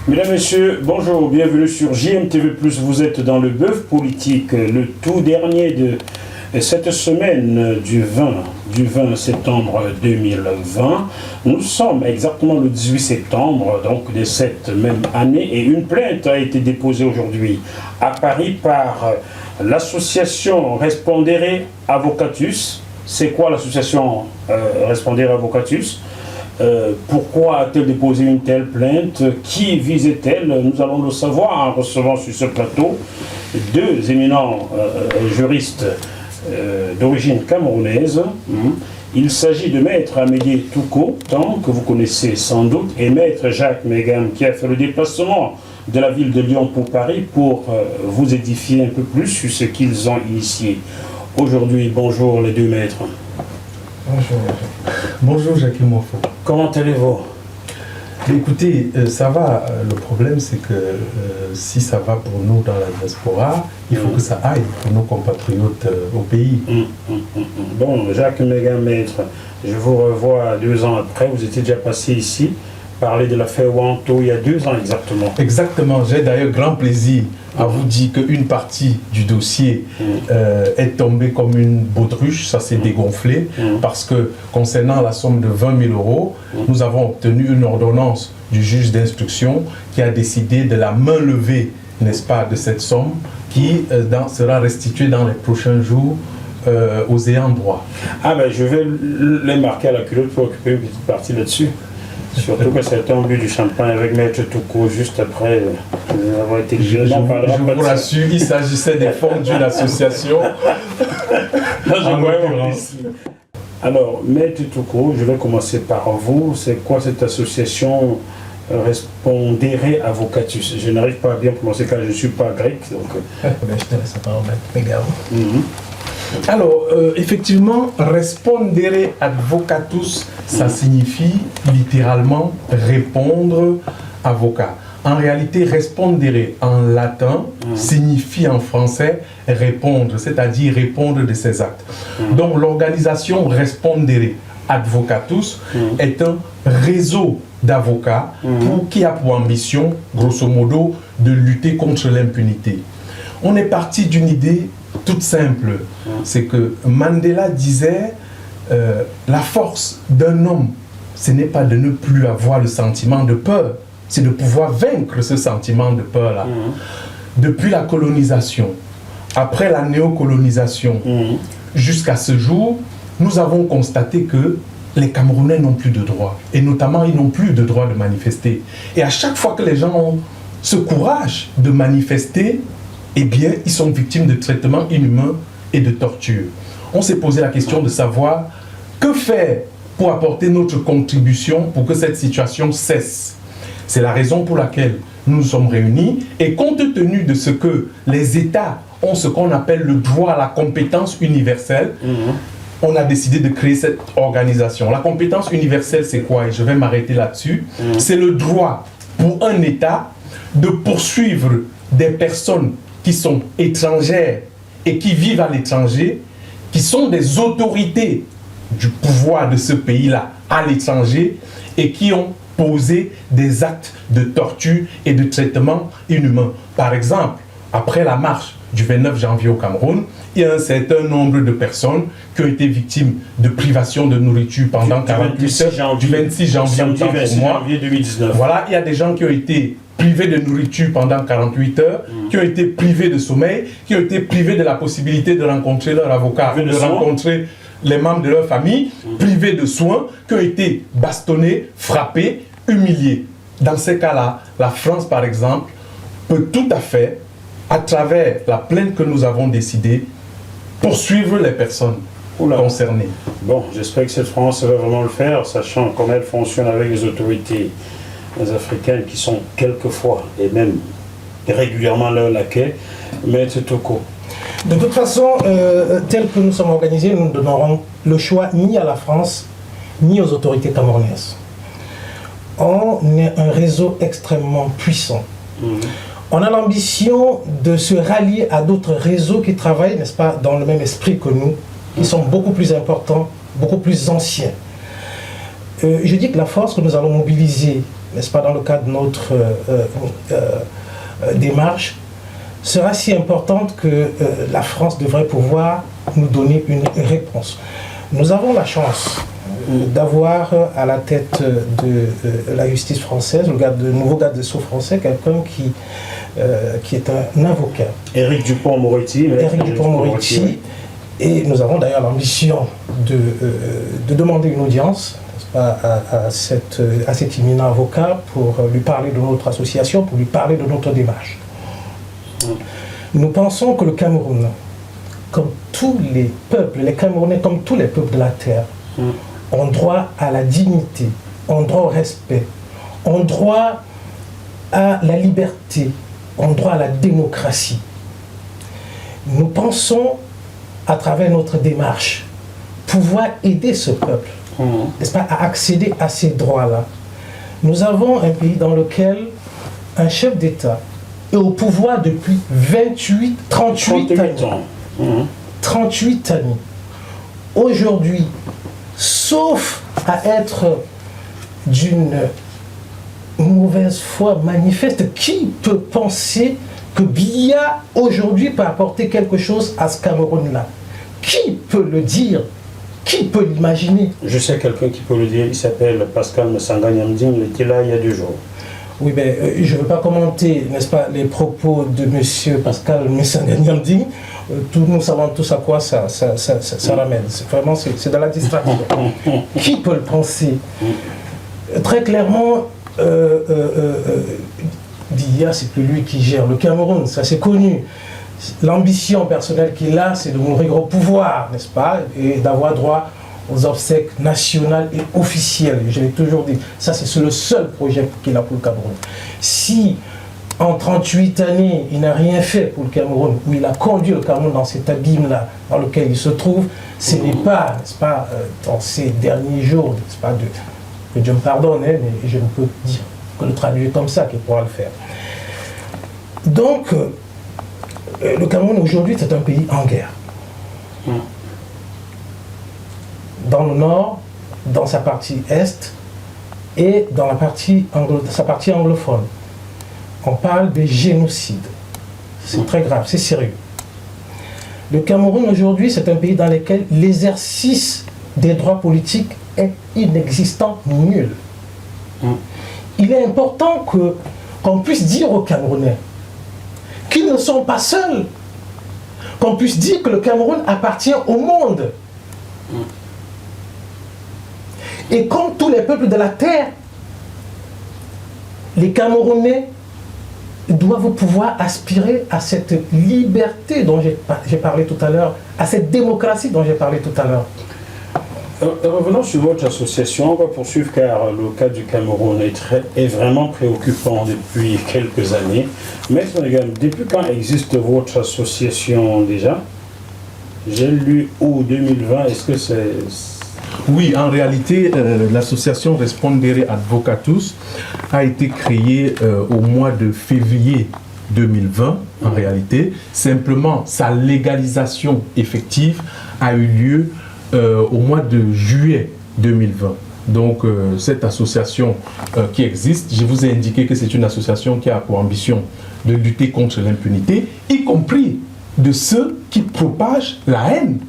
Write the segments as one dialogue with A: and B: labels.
A: Mesdames, Messieurs, bonjour, bienvenue sur JMTV+. Vous êtes dans le bœuf politique, le tout dernier de cette semaine du 20 septembre 2020. Nous sommes exactement le 18 septembre, donc de cette même année, et une plainte a été déposée aujourd'hui à Paris par l'association Respondere Avocatus. C'est quoi l'association Respondere Avocatus? Pourquoi a-t-elle déposé une telle plainte? Qui visait-elle? Nous allons le savoir en recevant sur ce plateau deux éminents juristes d'origine camerounaise. Il s'agit de Maître Amédée Touko, que vous connaissez sans doute, et Maître Jacques Megam, qui a fait le déplacement de la ville de Lyon pour Paris pour vous édifier un peu plus sur ce qu'ils ont initié. Aujourd'hui, bonjour les deux maîtres.
B: Bonjour. Bonjour Jacques Mofo.
A: Comment allez-vous?
B: Écoutez, ça va. Le problème, c'est que si ça va pour nous dans la diaspora, il faut que ça aille pour nos compatriotes au pays.
A: Bon, Jacques Megam, maître, je vous revois 2 ans après. Vous étiez déjà passé ici, parler de l'affaire Wanto il y a 2 ans exactement.
B: Exactement. J'ai d'ailleurs grand plaisir à vous dire qu'une partie du dossier est tombée comme une baudruche, ça s'est dégonflé, parce que concernant la somme de 20 000 euros, nous avons obtenu une ordonnance du juge d'instruction qui a décidé de la main levée, n'est-ce pas, de cette somme qui sera restituée dans les prochains jours aux ayants droit. Ah
A: ben je vais les marquer à la culotte pour occuper une petite partie là-dessus. Surtout que certains ont bu du champagne avec Maître Touko juste après avoir été
B: je vous rassure, il s'agissait des fonds d'une association.
A: Alors, Maître Touko, je vais commencer par vous. C'est quoi cette association Respondere Avocatus? Je n'arrive pas à bien prononcer car je ne suis pas grec. Donc...
C: je te laisse la parole, Megam.
B: Alors, effectivement, Respondere Advocatus, ça signifie littéralement répondre avocat. En réalité, respondere en latin signifie en français répondre, c'est-à-dire répondre de ses actes. Donc, l'organisation Respondere Advocatus est un réseau d'avocats qui a pour ambition, grosso modo, de lutter contre l'impunité. On est parti d'une idée toute simple, c'est que Mandela disait la force d'un homme, ce n'est pas de ne plus avoir le sentiment de peur, c'est de pouvoir vaincre ce sentiment de peur-là. Depuis la colonisation, après la néocolonisation, jusqu'à ce jour, nous avons constaté que les Camerounais n'ont plus de droit, et notamment ils n'ont plus de droit de manifester. Et à chaque fois que les gens ont ce courage de manifester, eh bien, ils sont victimes de traitements inhumains et de torture. On s'est posé la question de savoir que faire pour apporter notre contribution pour que cette situation cesse. C'est la raison pour laquelle nous nous sommes réunis et compte tenu de ce que les États ont ce qu'on appelle le droit à la compétence universelle, on a décidé de créer cette organisation. La compétence universelle, c'est quoi? Et je vais m'arrêter là-dessus. C'est le droit pour un État de poursuivre des personnes qui sont étrangères et qui vivent à l'étranger, qui sont des autorités du pouvoir de ce pays-là à l'étranger et qui ont posé des actes de torture et de traitement inhumain. Par exemple, après la marche du 29 janvier au Cameroun, il y a un certain nombre de personnes qui ont été victimes de privation de nourriture pendant 48 heures, du 26 janvier au temps pour moi.
A: 2019.
B: Voilà, il y a des gens qui ont été privés de nourriture pendant 48 heures, qui ont été privés de sommeil, qui ont été privés de la possibilité de rencontrer leur avocat, de rencontrer les membres de leur famille, privés de soins, qui ont été bastonnés, frappés, humiliés. Dans ces cas-là, la France, par exemple, peut tout à fait, à travers la plainte que nous avons décidée, poursuivre les personnes concernées.
A: Bon, j'espère que cette France va vraiment le faire, sachant comment elle fonctionne avec les autorités africaines qui sont quelquefois et même régulièrement leur laquais. Maître Touko.
C: De toute façon, tel que nous sommes organisés, nous ne donnerons le choix ni à la France, ni aux autorités camerounaises. On est un réseau extrêmement puissant. On a l'ambition de se rallier à d'autres réseaux qui travaillent, n'est-ce pas, dans le même esprit que nous, qui sont beaucoup plus importants, beaucoup plus anciens. Je dis que la force que nous allons mobiliser n'est-ce pas, dans le cadre de notre démarche, sera si importante que la France devrait pouvoir nous donner une réponse. Nous avons la chance d'avoir à la tête de la justice française, le nouveau garde des Sceaux français, quelqu'un qui est un avocat.
A: Éric Dupond-Moretti.
C: Éric Dupond-Moretti. Oui. Et nous avons d'ailleurs l'ambition de demander une audience, n'est-ce pas, à cet éminent avocat pour lui parler de notre association, pour lui parler de notre démarche. Nous pensons que le Cameroun, comme tous les peuples, les Camerounais comme tous les peuples de la terre, ont droit à la dignité, ont droit au respect, ont droit à la liberté, ont droit à la démocratie. Nous pensons, à travers notre démarche, pouvoir aider ce peuple, n'est-ce pas, à accéder à ces droits-là. Nous avons un pays dans lequel un chef d'État est au pouvoir depuis 38 ans. 38 années. Aujourd'hui, sauf à être d'une mauvaise foi manifeste, qui peut penser que Biya aujourd'hui peut apporter quelque chose à ce Cameroun-là? Qui peut le dire? Qui peut l'imaginer?
A: Je sais quelqu'un qui peut le dire, il s'appelle Pascal Messanga Nyamding, il était là il y a 2 jours.
C: Oui, mais je ne veux pas commenter, n'est-ce pas, les propos de M. Pascal Messanga Nyamding. Nous savons tous à quoi ça ramène. Vraiment, c'est de la distraction. Qui peut le penser? Très clairement, Biya, c'est plus lui qui gère le Cameroun, ça c'est connu. L'ambition personnelle qu'il a, c'est de mourir au pouvoir, n'est-ce pas, et d'avoir droit aux obsèques nationales et officielles. Je l'ai toujours dit, ça c'est le seul projet qu'il a pour le Cameroun. Si en 38 années, il n'a rien fait pour le Cameroun, où il a conduit le Cameroun dans cet abîme-là dans lequel il se trouve, ce n'est pas, n'est-ce pas, dans ces derniers jours, n'est-ce pas, que Dieu me pardonne, hein, mais je ne peux dire que le traduire comme ça qu'il pourra le faire. Donc, le Cameroun aujourd'hui, c'est un pays en guerre. Dans le nord, dans sa partie est et dans sa partie anglophone. On parle de génocide. C'est très grave, c'est sérieux. Le Cameroun aujourd'hui, c'est un pays dans lequel l'exercice des droits politiques est inexistant, nul. Il est important qu'on puisse dire aux Camerounais qu'ils ne sont pas seuls, qu'on puisse dire que le Cameroun appartient au monde. Et comme tous les peuples de la terre, les Camerounais doivent pouvoir aspirer à cette liberté dont j'ai parlé tout à l'heure, à cette démocratie dont j'ai parlé tout à l'heure.
A: Revenons sur votre association, on va poursuivre car le cas du Cameroun est vraiment préoccupant depuis quelques années. Mais depuis quand existe votre association déjà? J'ai lu août 2020, est-ce que c'est...
B: Oui, en réalité, l'association Respondere Advocatus a été créée au mois de février 2020, en réalité. Simplement, sa légalisation effective a eu lieu au mois de juillet 2020. Donc, cette association qui existe, je vous ai indiqué que c'est une association qui a pour ambition de lutter contre l'impunité, y compris de ceux qui propagent la haine.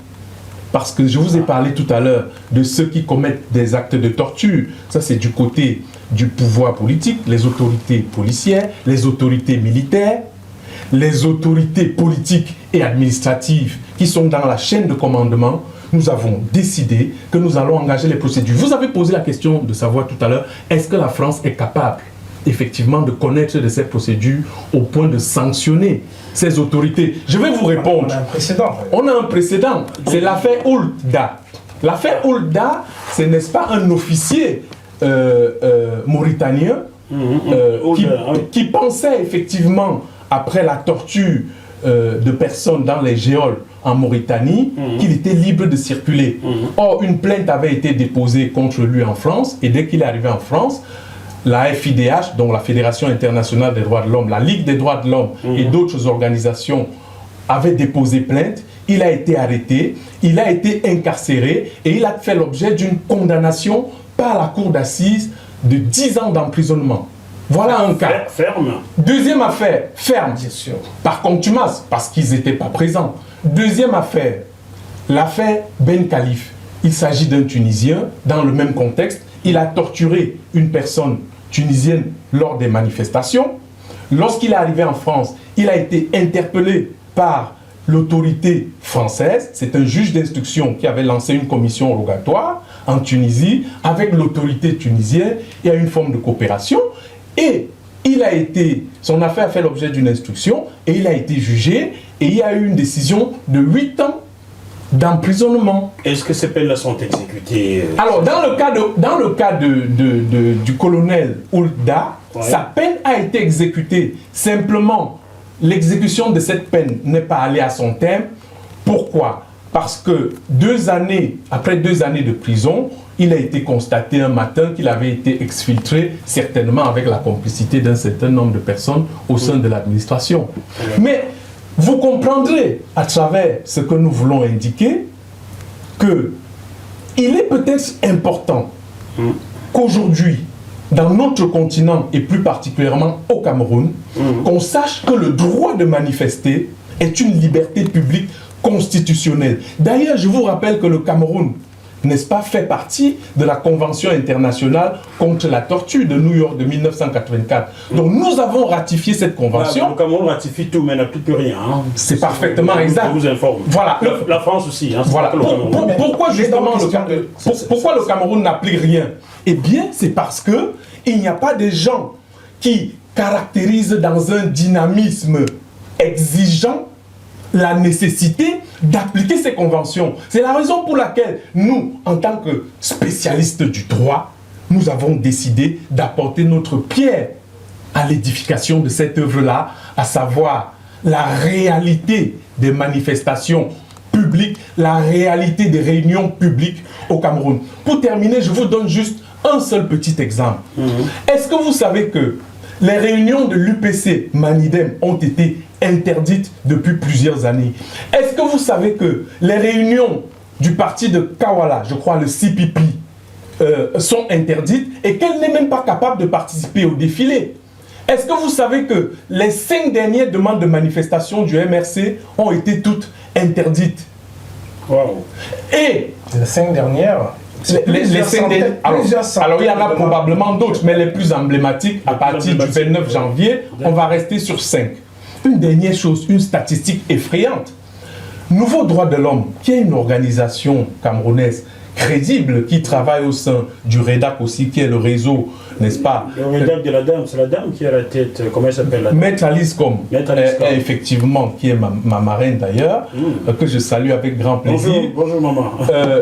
B: Parce que je vous ai parlé tout à l'heure de ceux qui commettent des actes de torture. Ça, c'est du côté du pouvoir politique, les autorités policières, les autorités militaires, les autorités politiques et administratives qui sont dans la chaîne de commandement. Nous avons décidé que nous allons engager les procédures. Vous avez posé la question de savoir tout à l'heure, est-ce que la France est capable effectivement de connaître de ces procédures au point de sanctionner ces autorités? Je vais vous répondre.
C: On a un précédent.
B: On a un précédent. C'est l'affaire Oulda. L'affaire Oulda, c'est n'est-ce pas un officier mauritanien qui pensait effectivement, après la torture de personnes dans les géoles en Mauritanie, qu'il était libre de circuler. Or, une plainte avait été déposée contre lui en France, et dès qu'il est arrivé en France, la FIDH, donc la Fédération internationale des droits de l'homme, la Ligue des droits de l'homme et d'autres organisations avaient déposé plainte. Il a été arrêté, il a été incarcéré et il a fait l'objet d'une condamnation par la cour d'assises de 10 ans d'emprisonnement. Voilà un cas.
A: Ferme.
B: Deuxième affaire, ferme.
C: Bien sûr.
B: Par contumace, parce qu'ils n'étaient pas présents. Deuxième affaire, l'affaire Ben Khalif. Il s'agit d'un Tunisien, dans le même contexte. Il a torturé une personne tunisienne lors des manifestations. Lorsqu'il est arrivé en France, il a été interpellé par l'autorité française. C'est un juge d'instruction qui avait lancé une commission rogatoire en Tunisie avec l'autorité tunisienne. Il y a une forme de coopération. Et son affaire a fait l'objet d'une instruction et il a été jugé et il y a eu une décision de 8 ans d'emprisonnement.
A: Est-ce que ces peines-là sont exécutées?
B: Alors, dans le cas du colonel Oulda,
A: ouais,
B: sa peine a été exécutée. Simplement, l'exécution de cette peine n'est pas allée à son terme. Pourquoi? Parce que après 2 années de prison, il a été constaté un matin qu'il avait été exfiltré, certainement avec la complicité d'un certain nombre de personnes au sein de l'administration. Ouais. Mais vous comprendrez à travers ce que nous voulons indiquer que il est peut-être important qu'aujourd'hui, dans notre continent et plus particulièrement au Cameroun, qu'on sache que le droit de manifester est une liberté publique constitutionnelle. D'ailleurs, je vous rappelle que le Cameroun, n'est-ce pas, fait partie de la Convention internationale contre la torture de New York de 1984. Donc nous avons ratifié cette convention.
A: Le Cameroun ratifie tout, mais n'applique plus rien. Hein.
B: C'est parfaitement exact.
A: Je vous informe.
B: Voilà.
A: La France aussi. Hein,
B: voilà. Pourquoi justement pourquoi le Cameroun n'applique rien? Eh bien, c'est parce que il n'y a pas de gens qui caractérisent dans un dynamisme exigeant la nécessité d'appliquer ces conventions. C'est la raison pour laquelle nous, en tant que spécialistes du droit, nous avons décidé d'apporter notre pierre à l'édification de cette œuvre-là, à savoir la réalité des manifestations publiques, la réalité des réunions publiques au Cameroun. Pour terminer, je vous donne juste un seul petit exemple. Est-ce que vous savez que les réunions de l'UPC Manidem ont été interdites depuis plusieurs années? Est-ce que vous savez que les réunions du parti de Kawala, je crois le CPP, sont interdites et qu'elle n'est même pas capable de participer au défilé? Est-ce que vous savez que les 5 dernières demandes de manifestation du MRC ont été toutes interdites?
A: Wow.
C: Et les 5 dernières...
B: Les 5 dernières, alors il y en a probablement d'autres, mais les plus emblématiques, à partir du 29 janvier, on va rester sur 5. Une dernière chose, une statistique effrayante. Nouveau Droit de l'Homme, qui est une organisation camerounaise crédible, qui travaille au sein du REDAC aussi, qui est le réseau, n'est-ce pas?
A: Le REDAC de la dame, c'est la dame qui a la tête, comment elle s'appelle la dame?
B: Maître Alice Com, effectivement, qui est ma marraine d'ailleurs, que je salue avec grand plaisir.
A: Bonjour maman.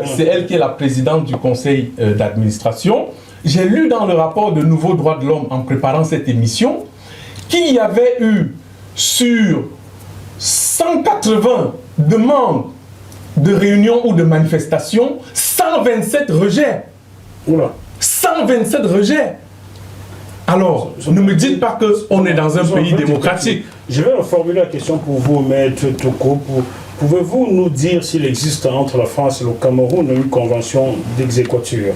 B: C'est elle qui est la présidente du conseil d'administration. J'ai lu dans le rapport de Nouveau Droit de l'Homme, en préparant cette émission, qu'il y avait eu sur 180 demandes de réunions ou de manifestations, 127 rejets.
A: Oula.
B: 127 rejets. Alors, ne me dites pas qu'on est dans un pays démocratique.
A: Je vais reformuler la question pour vous, Maître Toko. Pouvez-vous nous dire s'il existe entre la France et le Cameroun une convention d'exéquatur?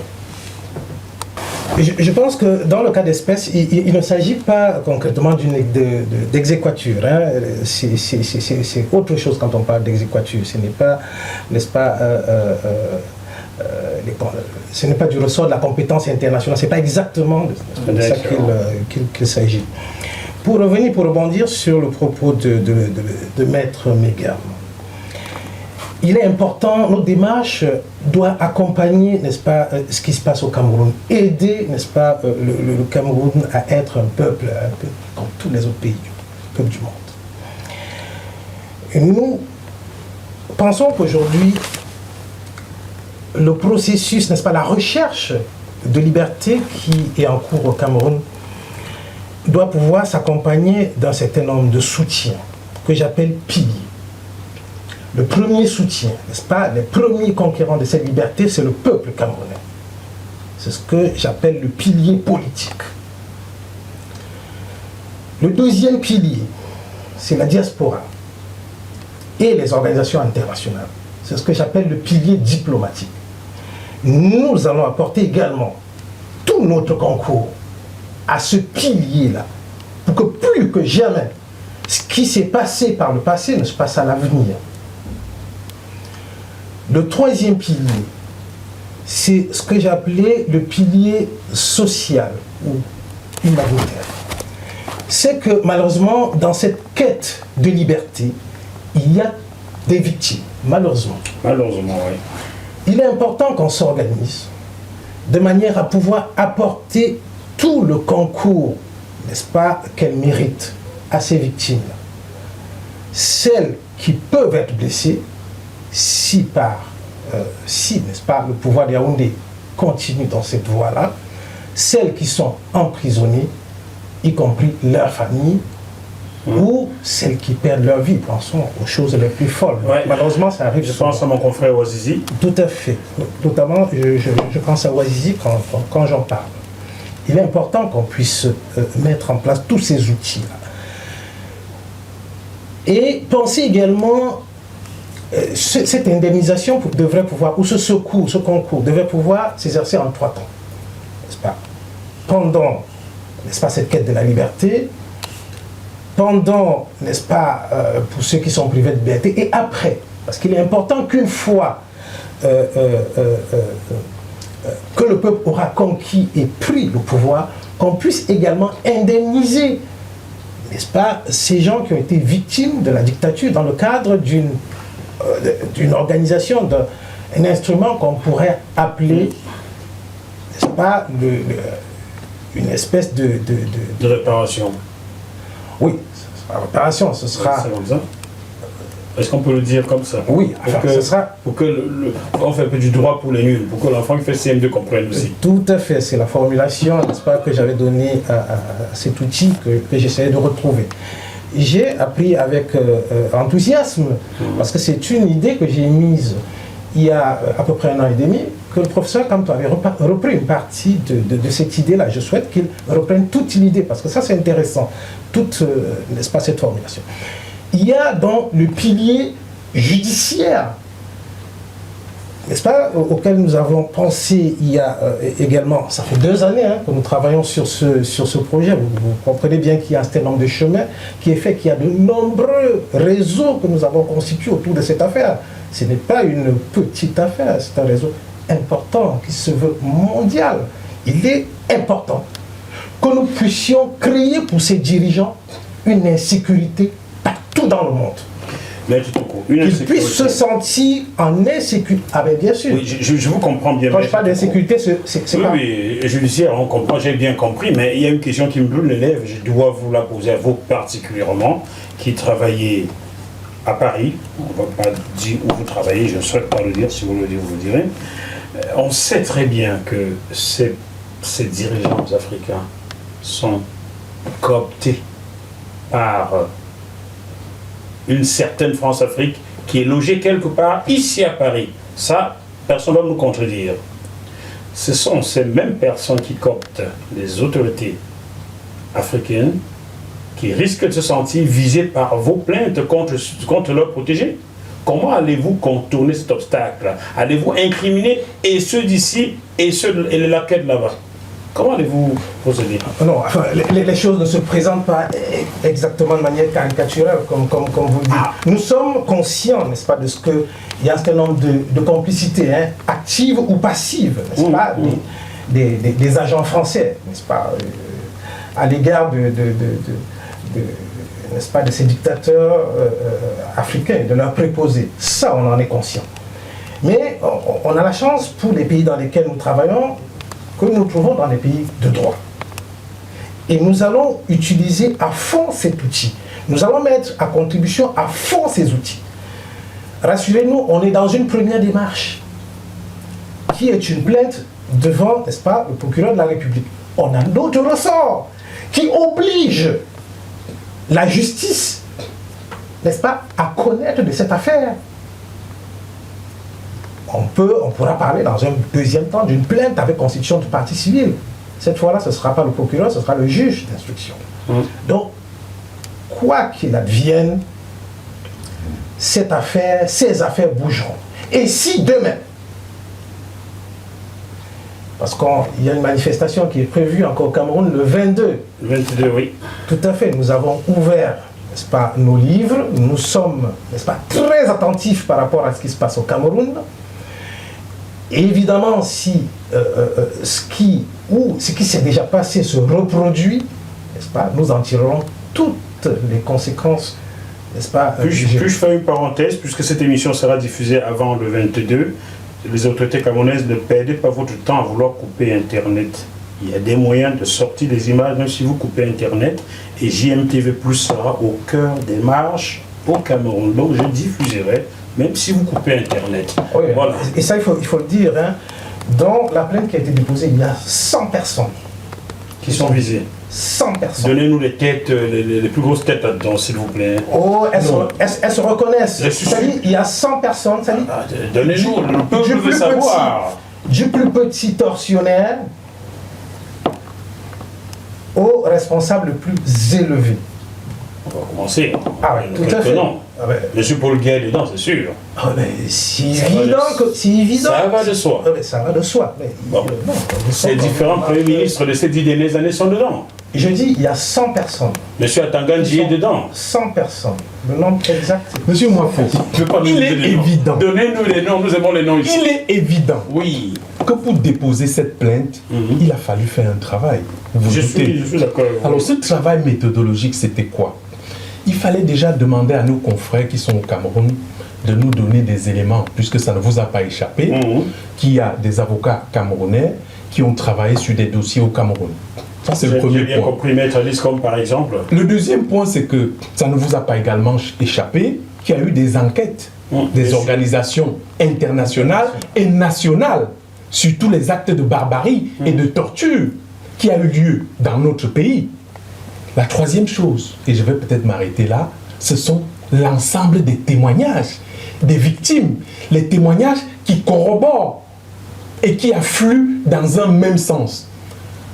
C: Je pense que dans le cas d'espèce, il ne s'agit pas concrètement d'exéquature. Hein. C'est autre chose quand on parle d'exéquature. Ce n'est pas, n'est-ce pas, ce n'est pas du ressort de la compétence internationale. Ce n'est pas exactement de ça qu'il s'agit. Pour rebondir sur le propos de Maître Megam, il est important, notre démarche doit accompagner, n'est-ce pas, ce qui se passe au Cameroun, aider, n'est-ce pas, le Cameroun à être un peu comme tous les autres pays, peuple du monde. Et nous pensons qu'aujourd'hui, le processus, n'est-ce pas, la recherche de liberté qui est en cours au Cameroun doit pouvoir s'accompagner d'un certain nombre de soutiens que j'appelle piliers. Le premier soutien, n'est-ce pas, les premiers conquérants de cette liberté, c'est le peuple camerounais. C'est ce que j'appelle le pilier politique. Le deuxième pilier, c'est la diaspora et les organisations internationales. C'est ce que j'appelle le pilier diplomatique. Nous allons apporter également tout notre concours à ce pilier-là, pour que plus que jamais, ce qui s'est passé par le passé ne se passe à l'avenir. Le troisième pilier, c'est ce que j'appelais le pilier social ou humanitaire. C'est que malheureusement, dans cette quête de liberté, il y a des victimes, malheureusement.
A: Malheureusement, oui.
C: Il est important qu'on s'organise de manière à pouvoir apporter tout le concours, n'est-ce pas, qu'elles méritent à ces victimes-là. Celles qui peuvent être blessées, si, n'est-ce pas, le pouvoir de Yaoundé continue dans cette voie-là, celles qui sont emprisonnées, y compris leurs familles, ou celles qui perdent leur vie, pensons aux choses les plus folles.
A: Ouais.
C: Malheureusement, ça arrive.
A: Je pense à mon confrère Ouazizi.
C: Tout à fait. Notamment, je pense à Ouazizi quand j'en parle. Il est important qu'on puisse mettre en place tous ces outils-là. Et penser également, cette indemnisation devrait pouvoir, ou ce secours, ce concours, devrait pouvoir s'exercer en 3 temps. N'est-ce pas? Pendant, n'est-ce pas, cette quête de la liberté, pendant, n'est-ce pas, pour ceux qui sont privés de liberté, et après. Parce qu'il est important qu'une fois que le peuple aura conquis et pris le pouvoir, qu'on puisse également indemniser, n'est-ce pas, ces gens qui ont été victimes de la dictature dans le cadre d'une organisation, d'un instrument qu'on pourrait appeler, n'est-ce pas, une espèce de
A: réparation.
C: Oui, la réparation, ce sera...
A: C'est comme ça. Est-ce qu'on peut le dire comme ça?
C: Oui, ce sera...
A: Pour que on fait un peu du droit pour les nuls, pour que l'enfant qui fait CM2 comprenne aussi.
C: Tout à fait, c'est la formulation, n'est-ce pas, que j'avais donnée à cet outil que j'essayais de retrouver. J'ai appris avec enthousiasme, parce que c'est une idée que j'ai mise il y a à peu près 1 an et demi, que le professeur Kamto avait repris une partie de cette idée-là. Je souhaite qu'il reprenne toute l'idée, parce que ça c'est intéressant, toute, n'est-ce pas, cette formulation. Il y a dans le pilier judiciaire, n'est-ce pas, auquel nous avons pensé il y a également, ça fait 2 années que nous travaillons sur ce projet, vous comprenez bien qu'il y a un certain nombre de chemins qui est fait, qu'il y a de nombreux réseaux que nous avons constitués autour de cette affaire. Ce n'est pas une petite affaire, c'est un réseau important qui se veut mondial. Il est important que nous puissions créer pour ces dirigeants une insécurité partout dans le monde. Qu'ils puissent se sentir en insécurité. Ah ben bien sûr.
A: Oui, je vous comprends bien.
C: Quand je parle d'insécurité, c'est
A: oui,
C: pas...
A: Oui, judiciaire, on comprend, j'ai bien compris, mais il y a une question qui me brûle les lèvres, je dois vous la poser à vous particulièrement, qui travaillez à Paris, on ne va pas dire où vous travaillez, je ne souhaite pas le dire, si vous le dites, vous le direz. On sait très bien que ces dirigeants africains sont cooptés par une certaine France-Afrique qui est logée quelque part ici à Paris. Ça, personne ne va nous contredire. Ce sont ces mêmes personnes qui cooptent les autorités africaines qui risquent de se sentir visées par vos plaintes contre leurs protégés. Comment allez-vous contourner cet obstacle? Allez-vous incriminer et ceux d'ici et les laquais de là-bas? Comment allez-vous procéder?
C: Non, enfin, les choses ne se présentent pas exactement de manière caricaturale, comme vous le dites. Nous sommes conscients, n'est-ce pas, de ce qu'il y a un certain nombre de complicités, actives ou passives, n'est-ce pas, des agents français, n'est-ce pas, à l'égard n'est-ce pas, de ces dictateurs africains, de leurs préposés. Ça, on en est conscient. Mais on a la chance, pour les pays dans lesquels nous travaillons, que nous trouvons dans les pays de droit. Et nous allons utiliser à fond cet outil. Nous allons mettre à contribution à fond ces outils. Rassurez-nous, on est dans une première démarche, qui est une plainte devant, n'est-ce pas, le procureur de la République. On a d'autres ressorts qui obligent la justice, n'est-ce pas, à connaître de cette affaire. On pourra parler dans un deuxième temps d'une plainte avec constitution de partie civile. Cette fois-là, ce ne sera pas le procureur, ce sera le juge d'instruction. Donc, quoi qu'il advienne, ces affaires bougeront. Et si demain, parce qu'il y a une manifestation qui est prévue encore au Cameroun le 22.
A: Le 22, oui.
C: Tout à fait, nous avons ouvert, n'est-ce pas, nos livres, nous sommes, n'est-ce pas, très attentifs par rapport à ce qui se passe au Cameroun. Et évidemment, si ce qui s'est déjà passé se reproduit, n'est-ce pas, nous en tirerons toutes les conséquences, n'est-ce pas.
A: Puis-je faire une parenthèse, puisque cette émission sera diffusée avant le 22, les autorités camerounaises, ne perdez pas votre temps à vouloir couper Internet. Il y a des moyens de sortir des images, même si vous coupez Internet, et JMTV Plus sera au cœur des marches au Cameroun. Donc je diffuserai, même si vous coupez Internet.
C: Oui,
A: voilà.
C: Et ça, il faut le dire, hein, dans la plainte qui a été déposée, il y a 100 personnes.
A: Qui sont visées.
C: 100 personnes.
A: Donnez-nous les têtes, les plus grosses têtes là-dedans, s'il vous plaît.
C: Oh, elles se reconnaissent.
A: Je suis
C: Ça dit, il y a 100 personnes. Ça dit,
A: Donnez-nous, le peuple veut savoir.
C: Du plus petit tortionnaire au responsable le plus élevé.
A: On va commencer.
C: Ah oui, tout à fait.
A: Non.
C: Ah ouais.
A: Monsieur Paul Guay dedans, c'est sûr.
C: Ah ben, c'est
A: Ça
C: évident
A: va de-
C: que c'est évident.
A: Ça va de soi.
C: Ah ben, ça va de soi. Mais,
A: Bon.
C: non,
A: Ces différents premiers ministres de ces 10 dernières années sont dedans.
C: Je dis, il y a 100 personnes.
A: Monsieur Atanganji est dedans.
C: 100 personnes. Le nombre exact.
B: Monsieur Mwafo,
A: Je veux pas nous
B: il
A: donner
B: est
A: les noms.
B: évident,
A: Donnez-nous les noms, nous aimons les noms ici.
B: il est évident
A: Oui,
B: que pour déposer cette plainte, il a fallu faire un travail. Vous
A: je
B: doutez.
A: suis d'accord avec vous.
B: Alors ce travail méthodologique, c'était quoi? Il fallait déjà demander à nos confrères qui sont au Cameroun de nous donner des éléments, puisque ça ne vous a pas échappé, qu'il y a des avocats camerounais qui ont travaillé sur des dossiers au Cameroun. Ça, c'est le
A: J'ai
B: premier
A: bien
B: point.
A: compris, Maître Alice, comme par exemple.
B: Le deuxième point, c'est que ça ne vous a pas également échappé qu'il y a eu des enquêtes des
A: bien
B: organisations internationales et nationales sur tous les actes de barbarie et de torture qui a eu lieu dans notre pays. La troisième chose, et je vais peut-être m'arrêter là, ce sont l'ensemble des témoignages des victimes, les témoignages qui corroborent et qui affluent dans un même sens.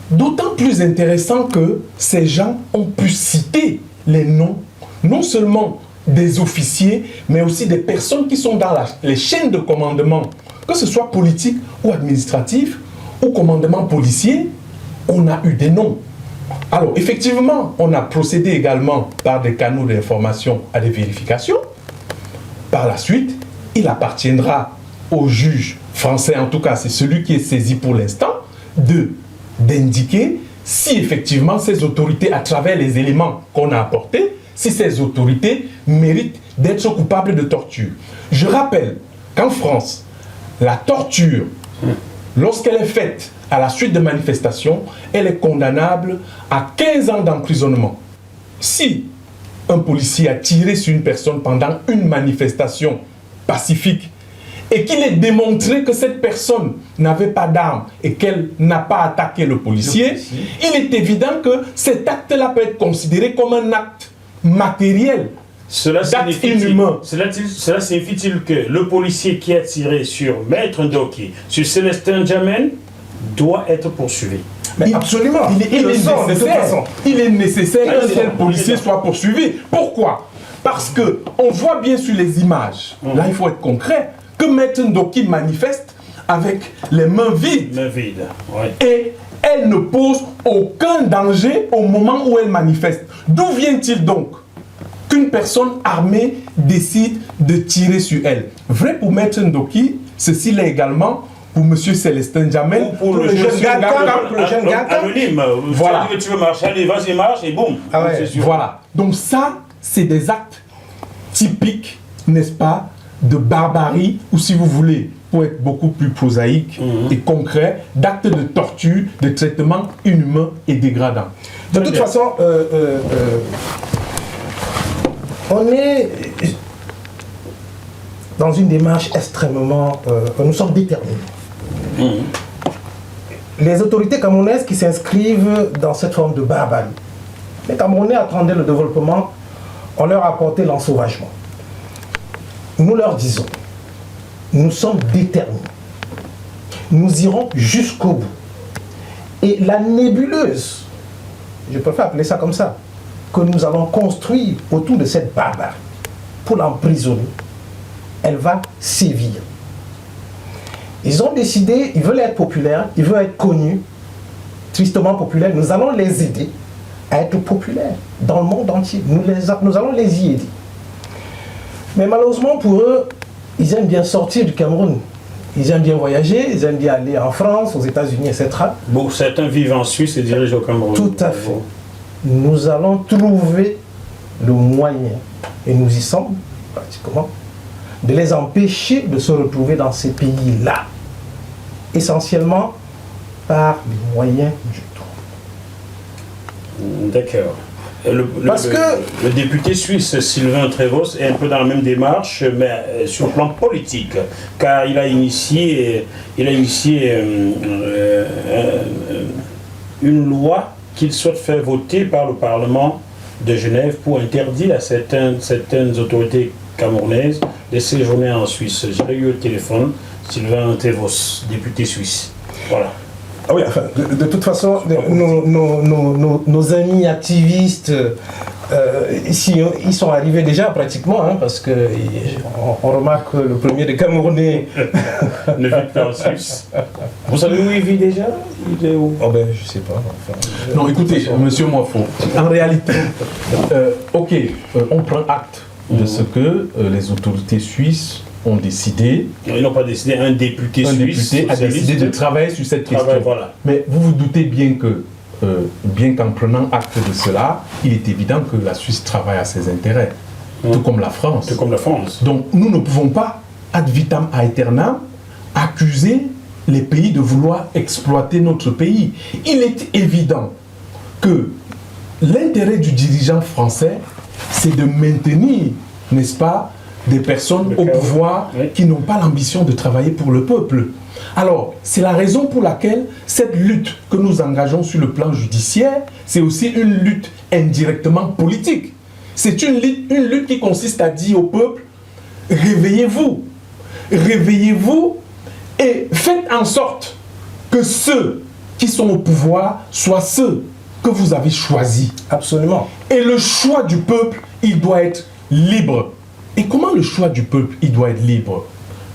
B: D'autant plus intéressant que ces gens ont pu citer les noms, non seulement des officiers, mais aussi des personnes qui sont dans les chaînes de commandement, que ce soit politique ou administratif, ou commandement policier, on a eu des noms. Alors, effectivement, on a procédé également par des canaux d'information à des vérifications. Par la suite, il appartiendra au juge français, en tout cas c'est celui qui est saisi pour l'instant, d'indiquer si effectivement ces autorités, à travers les éléments qu'on a apportés, si ces autorités méritent d'être coupables de torture. Je rappelle qu'en France, la torture, lorsqu'elle est faite à la suite de manifestations, elle est condamnable à 15 ans d'emprisonnement. Si un policier a tiré sur une personne pendant une manifestation pacifique et qu'il est démontré que cette personne n'avait pas d'arme et qu'elle n'a pas attaqué le policier, il est évident que cet acte-là peut être considéré comme un acte matériel.
A: Cela
B: inhumain.
A: signifie-t-il que le policier qui a tiré sur Maître Ndoki, sur Célestin Djamène, doit être poursuivi?
C: Mais absolument.
B: Il est nécessaire
A: Ah,
B: qu'un
A: c'est
B: tel
A: bon,
B: policier
A: c'est
B: soit poursuivi. Pourquoi? Parce que on voit bien sur les images, là il faut être concret, que Maître Ndoki manifeste avec les mains vides.
A: Main vide, ouais.
B: Et elle ne pose aucun danger au moment où elle manifeste. D'où vient-il donc qu'une personne armée décide de tirer sur elle? Vrai pour Maître Ndoki, ceci l'est également pour M. Célestin Djamène,
A: Ou pour le jeune gars, anonyme.
B: Voilà.
A: Tu veux marcher, allez, vas-y, marche, et boum.
C: Ah ouais.
A: C'est sûr.
B: Voilà. Donc ça, c'est des actes typiques, n'est-ce pas, de barbarie, ou si vous voulez, pour être beaucoup plus prosaïque et concret, d'actes de torture, de traitement inhumain et dégradant.
C: De toute façon, on est dans une démarche extrêmement... nous sommes déterminés. Les autorités camerounaises qui s'inscrivent dans cette forme de barbarie, les Camerounais attendaient le développement, on leur a apporté l'ensauvagement. Nous leur disons, nous sommes déterminés. Nous irons jusqu'au bout. Et la nébuleuse, je préfère appeler ça comme ça, que nous allons construire autour de cette barbarie pour l'emprisonner, elle va sévir. Ils ont décidé, ils veulent être populaires, ils veulent être connus, tristement populaires. Nous allons les aider à être populaires dans le monde entier. Nous allons les y aider. Mais malheureusement pour eux, ils aiment bien sortir du Cameroun. Ils aiment bien voyager, ils aiment bien aller en France, aux États-Unis, etc.
A: Bon, certains vivent en Suisse et dirigent au Cameroun.
C: Tout à fait. Nous allons trouver le moyen, et nous y sommes pratiquement, de les empêcher de se retrouver dans ces pays-là. Essentiellement par les moyens du droit.
A: D'accord. Le député suisse Sylvain Trévos est un peu dans la même démarche, mais sur le plan politique, car il a initié une loi qu'il souhaite faire voter par le Parlement de Genève pour interdire à certaines autorités camerounaises de séjourner en Suisse. J'ai eu au téléphone Sylvain Trévos, député suisse. Voilà.
C: Ah oui, enfin, de toute façon, nos amis activistes, ici, ils sont arrivés déjà pratiquement, hein, parce qu'on remarque que le premier des Camerounais
A: ne vit pas en Suisse. Vous savez où il vit déjà? Il est où?
C: Oh ben, je sais pas. Enfin,
B: non, écoutez, monsieur Moifo, en réalité, on prend acte de ce que les autorités suisses ont décidé.
A: Ils n'ont pas décidé, un député suisse
B: a décidé de travailler sur cette question.
A: Voilà.
B: Mais vous vous doutez bien que, bien qu'en prenant acte de cela, il est évident que la Suisse travaille à ses intérêts, tout comme la France.
A: Tout comme la France.
B: Donc nous ne pouvons pas, ad vitam aeternam, accuser les pays de vouloir exploiter notre pays. Il est évident que l'intérêt du dirigeant français, c'est de maintenir, n'est-ce pas, des personnes au pouvoir qui n'ont pas l'ambition de travailler pour le peuple. Alors, c'est la raison pour laquelle cette lutte que nous engageons sur le plan judiciaire, c'est aussi une lutte indirectement politique. C'est une lutte qui consiste à dire au peuple, réveillez-vous, réveillez-vous et faites en sorte que ceux qui sont au pouvoir soient ceux que vous avez choisis.
C: Absolument.
B: Et le choix du peuple, il doit être libre. Et comment le choix du peuple, il doit être libre?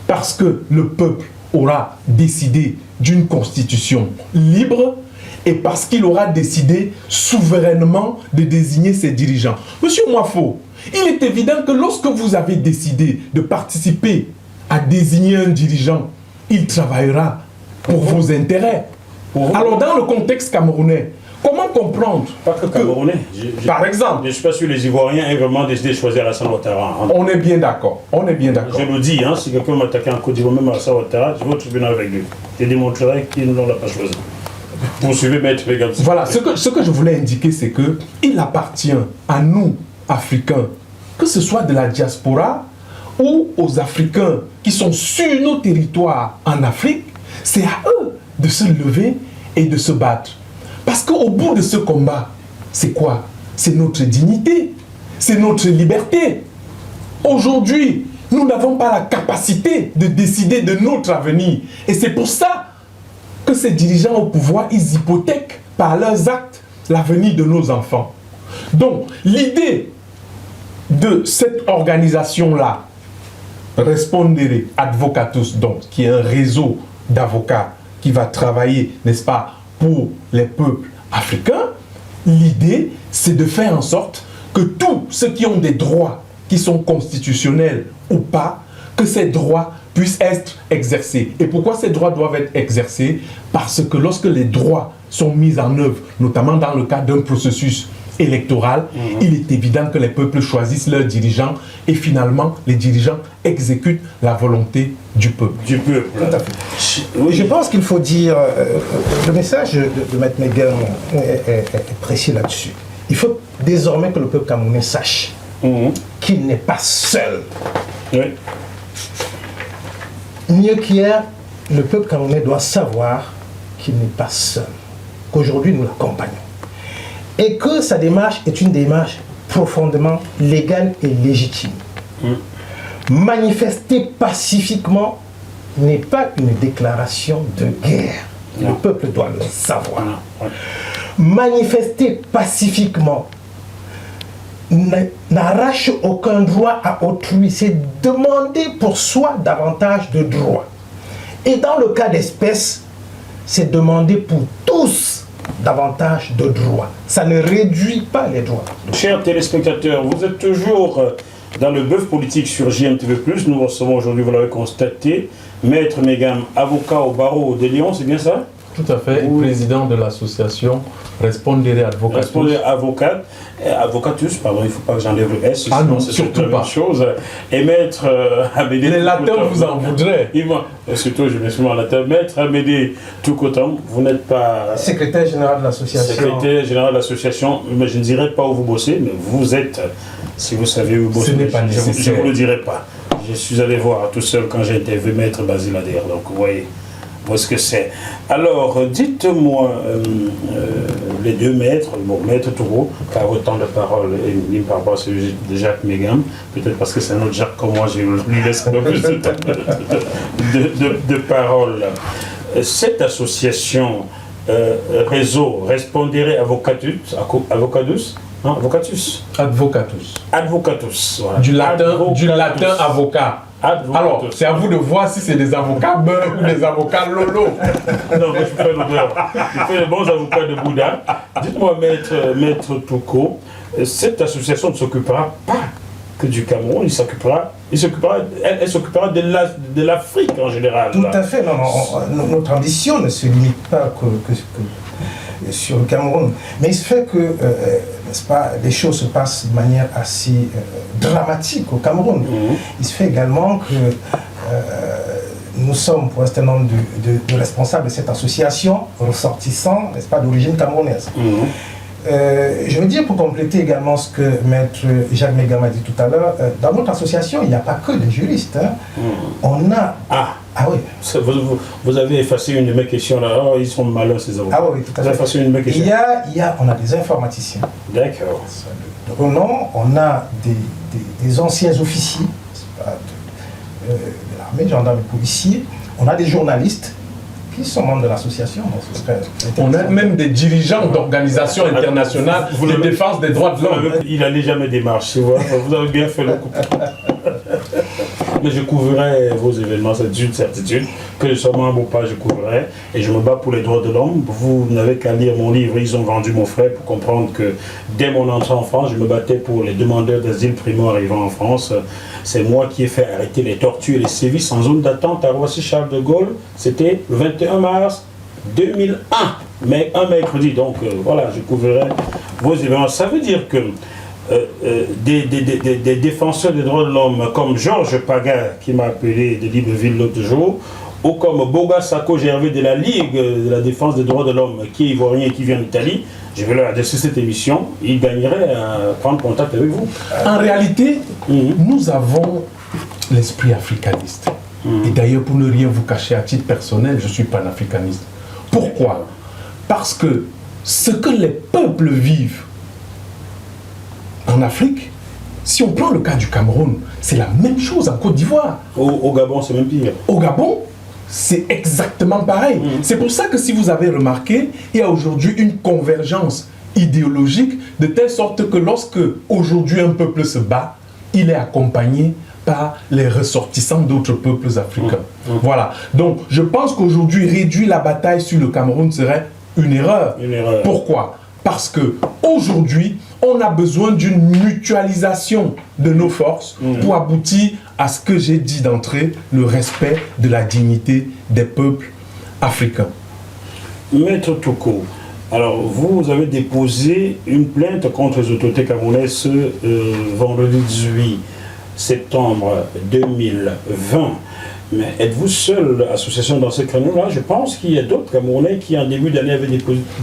B: Parce que le peuple aura décidé d'une constitution libre et parce qu'il aura décidé souverainement de désigner ses dirigeants. Monsieur Moifo, il est évident que lorsque vous avez décidé de participer à désigner un dirigeant, il travaillera pour vos intérêts. Alors dans le contexte camerounais, comment comprendre?
A: Pas que Camerounais.
B: Par exemple.
A: Je ne suis pas sûr que les Ivoiriens aient vraiment décidé de choisir Alassane Ouattara.
B: On est bien d'accord. On est bien d'accord.
A: Je le dis, hein, si quelqu'un m'attaquait en Côte d'Ivoire, même Alassane Ouattara, je vais au tribunal avec lui. Je démontrerai qu'il ne l'a pas choisi. Poursuivez Maître Begam.
B: Voilà, ce que je voulais indiquer, c'est que il appartient à nous, Africains, que ce soit de la diaspora ou aux Africains qui sont sur nos territoires en Afrique, c'est à eux de se lever et de se battre. Parce qu'au bout de ce combat, c'est quoi? C'est notre dignité, c'est notre liberté. Aujourd'hui, nous n'avons pas la capacité de décider de notre avenir. Et c'est pour ça que ces dirigeants au pouvoir, ils hypothèquent par leurs actes l'avenir de nos enfants. Donc, l'idée de cette organisation-là, Respondere Advocatus, donc, qui est un réseau d'avocats qui va travailler, n'est-ce pas, pour les peuples africains, l'idée, c'est de faire en sorte que tous ceux qui ont des droits qui sont constitutionnels ou pas, que ces droits puissent être exercés. Et pourquoi ces droits doivent être exercés? Parce que lorsque les droits sont mis en œuvre, notamment dans le cadre d'un processus électoral, il est évident que les peuples choisissent leurs dirigeants et finalement, les dirigeants exécutent la volonté du peuple.
A: Du peuple.
C: Tout à fait. Oui, je pense qu'il faut dire, le message de Maître Meguem est précis là-dessus. Il faut désormais que le peuple camerounais sache qu'il n'est pas seul.
A: Oui.
C: Mieux qu'hier, le peuple camerounais doit savoir qu'il n'est pas seul, qu'aujourd'hui nous l'accompagnons. Et que sa démarche est une démarche profondément légale et légitime. Manifester pacifiquement n'est pas une déclaration de guerre.
A: Non.
C: Le peuple doit le savoir.
A: Non.
C: Manifester pacifiquement n'arrache aucun droit à autrui. C'est demander pour soi davantage de droits. Et dans le cas d'espèce, c'est demander pour tous davantage de droits. Ça ne réduit pas les droits.
A: Chers téléspectateurs, vous êtes toujours dans le bœuf politique sur JMTV+. Nous recevons aujourd'hui, vous l'avez constaté, Maître Megam, avocat au barreau de Lyon, c'est bien ça?
B: Tout à fait, oui. Président de l'association Respondere Advocatus.
A: Respondere Advocatus, pardon, il ne faut pas que j'enlève le S.
B: Ah non, surtout pas.
A: Chose. Et Maître Amédée...
B: Les latins vous en voudraient.
A: Surtout, je me suis mis en latin. Maître Amédée Toukotam, vous n'êtes pas...
C: Secrétaire général de l'association.
A: Secrétaire général de l'association, mais je ne dirais pas où vous bossez, mais vous êtes, si vous savez où vous bossez,
B: ce n'est pas nécessaire.
A: Je ne vous le dirai pas. Je suis allé voir tout seul quand j'ai interviewé Maître Basile Adair, donc vous voyez ce que c'est. Alors, dites-moi, les deux maîtres, bon, Maître Touro, qui a autant de paroles, et il me parle pas celui de Jacques Megam, peut-être parce que c'est un autre Jacques comme moi, je lui laisse un peu plus de paroles. Cette association, réseau Respondere Advocatus, hein, Advocatus, voilà.
B: Du latin avocat. Alors, c'est à vous de voir si c'est des avocats beurre ou des avocats lolo.
A: Non, moi je fais le beurre. Je fais les bons avocats de Bouddha. Dites-moi, Maître Touko, cette association ne s'occupera pas que du Cameroun, elle s'occupera de l'Afrique en général.
C: Tout à fait. Non, notre ambition ne se limite pas que sur le Cameroun. Mais il se fait que, n'est-ce pas, les choses se passent de manière assez dramatique au Cameroun. Il se fait également que nous sommes pour un certain nombre de responsables de cette association, ressortissants, n'est-ce pas, d'origine camerounaise. Je veux dire, pour compléter également ce que Maître Jacques Megam a dit tout à l'heure, dans notre association, il n'y a pas que des juristes. Hein. On a... Ah oui.
A: Vous avez effacé une de mes questions là. Oh, ils sont malins ces avocats.
C: Ah oui, tout à fait. Vous avez effacé une de mes questions. On a des informaticiens.
A: D'accord.
C: De renom, on a des anciens officiers de l'armée, gendarmes et policiers. On a des journalistes qui sont membres de l'association.
B: On a même des dirigeants d'organisations internationales de défense des droits de l'homme.
A: Il n'allait jamais démarcher. Vous avez bien fait le coup. Mais je couvrirai vos événements, c'est une certitude. Que je sois membre ou pas, je couvrirai. Et je me bats pour les droits de l'homme. Vous n'avez qu'à lire mon livre, Ils ont vendu mon frère, pour comprendre que dès mon entrée en France, je me battais pour les demandeurs d'asile primo arrivant en France. C'est moi qui ai fait arrêter les tortures et les sévices en zone d'attente à Roissy-Charles de Gaulle. C'était le 21 mars 2001, mais un mercredi. Donc voilà, je couvrirai vos événements. Ça veut dire que des défenseurs des droits de l'homme comme Georges Paga, qui m'a appelé de Libreville l'autre jour, ou comme Boga Sako Gervais de la Ligue de la défense des droits de l'homme, qui est ivoirien et qui vient d'Italie, je vais leur adresser cette émission, ils gagneraient à prendre contact avec vous.
B: En réalité, nous avons l'esprit africaniste. Et d'ailleurs, pour ne rien vous cacher, à titre personnel, je suis panafricaniste. Pourquoi? Parce que ce que les peuples vivent en Afrique, si on prend le cas du Cameroun, c'est la même chose en Côte d'Ivoire.
A: Au Gabon, c'est même pire.
B: Au Gabon, c'est exactement pareil. C'est pour ça que si vous avez remarqué, il y a aujourd'hui une convergence idéologique, de telle sorte que lorsque aujourd'hui un peuple se bat, il est accompagné par les ressortissants d'autres peuples africains. Voilà. Donc, je pense qu'aujourd'hui, réduire la bataille sur le Cameroun serait une erreur. Pourquoi? Parce que aujourd'hui, on a besoin d'une mutualisation de nos forces pour aboutir à ce que j'ai dit d'entrée, le respect de la dignité des peuples africains.
A: Maître Touko, alors vous avez déposé une plainte contre les autorités camerounaises ce vendredi 18 septembre 2020. Mais êtes-vous seule association dans ce créneau-là? Je pense qu'il y a d'autres Camerounais qui en début d'année avaient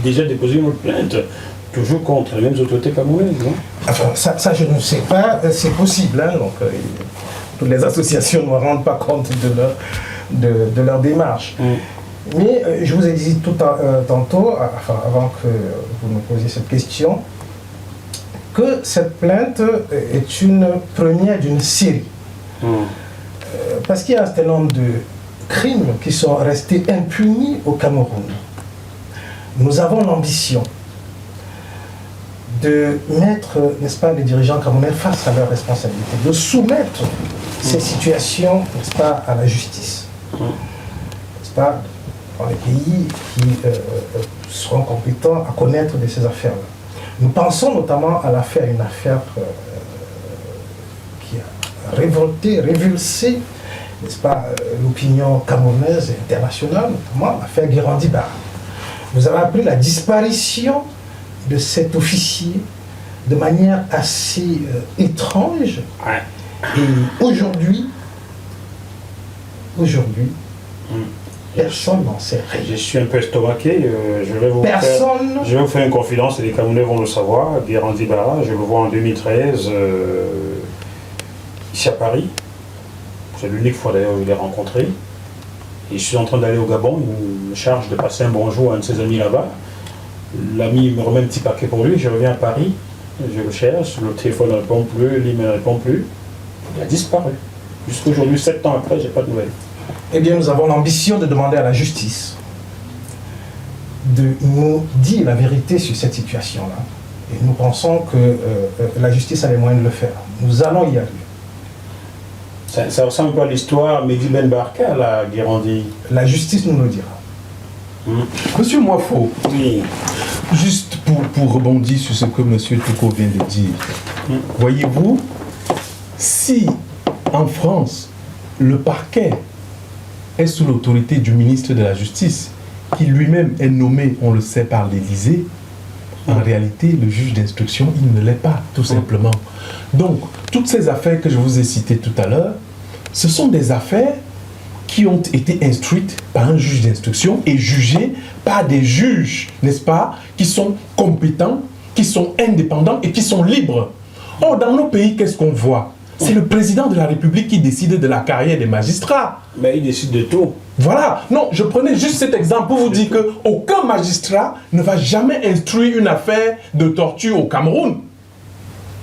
A: déjà déposé une plainte, toujours contre les mêmes autorités camerounaises, non?
C: Enfin, ça je ne sais pas, c'est possible, hein, donc toutes les associations ne me rendent pas compte de leur démarche. Mais je vous ai dit tantôt, avant que vous me posiez cette question, que cette plainte est une première d'une série. Parce qu'il y a un certain nombre de crimes qui sont restés impunis au Cameroun. Nous avons l'ambition de mettre, n'est-ce pas, les dirigeants camerounais face à leurs responsabilités, de soumettre ces situations, n'est-ce pas, à la justice. pas, dans les pays qui seront compétents à connaître de ces affaires-là. Nous pensons notamment à une affaire qui a révulsé, n'est-ce pas, l'opinion camerounaise et internationale, notamment l'affaire Guérandi Bara. Vous avez appris la disparition de cet officier de manière assez étrange.
A: Ouais.
C: Et aujourd'hui, personne n'en sait rien.
A: Je suis un peu estomaqué. Je vais vous faire une confidence et les Camerounais vont le savoir. Guérandi Bara, je le vois en 2013 ici à Paris. C'est l'unique fois d'ailleurs où je l'ai rencontré. Et je suis en train d'aller au Gabon. Il me charge de passer un bonjour à un de ses amis là-bas. L'ami me remet un petit paquet pour lui. Je reviens à Paris. Je le cherche. Le téléphone ne répond plus. L'email ne répond plus. Il a disparu. Jusqu'aujourd'hui, 7 ans après, je n'ai pas de nouvelles.
C: Eh bien, nous avons l'ambition de demander à la justice de nous dire la vérité sur cette situation-là. Et nous pensons que la justice a les moyens de le faire. Nous allons y arriver.
A: Ça ressemble un peu à l'histoire Mehdi Ben Barka, la Guérandi.
C: La justice nous le dira.
B: Monsieur Moifo,
A: Oui.
B: juste pour rebondir sur ce que Monsieur Touko vient de dire, voyez-vous, si en France, le parquet est sous l'autorité du ministre de la Justice, qui lui-même est nommé, on le sait, par l'Élysée, en réalité, le juge d'instruction, il ne l'est pas, tout simplement. Donc, toutes ces affaires que je vous ai citées tout à l'heure, ce sont des affaires qui ont été instruites par un juge d'instruction et jugées par des juges, n'est-ce pas, qui sont compétents, qui sont indépendants et qui sont libres. Or, dans nos pays, qu'est-ce qu'on voit? C'est le président de la République qui décide de la carrière des magistrats.
A: Mais il décide de tout.
B: Voilà. Non, je prenais juste cet exemple pour vous dire qu'aucun magistrat ne va jamais instruire une affaire de torture au Cameroun.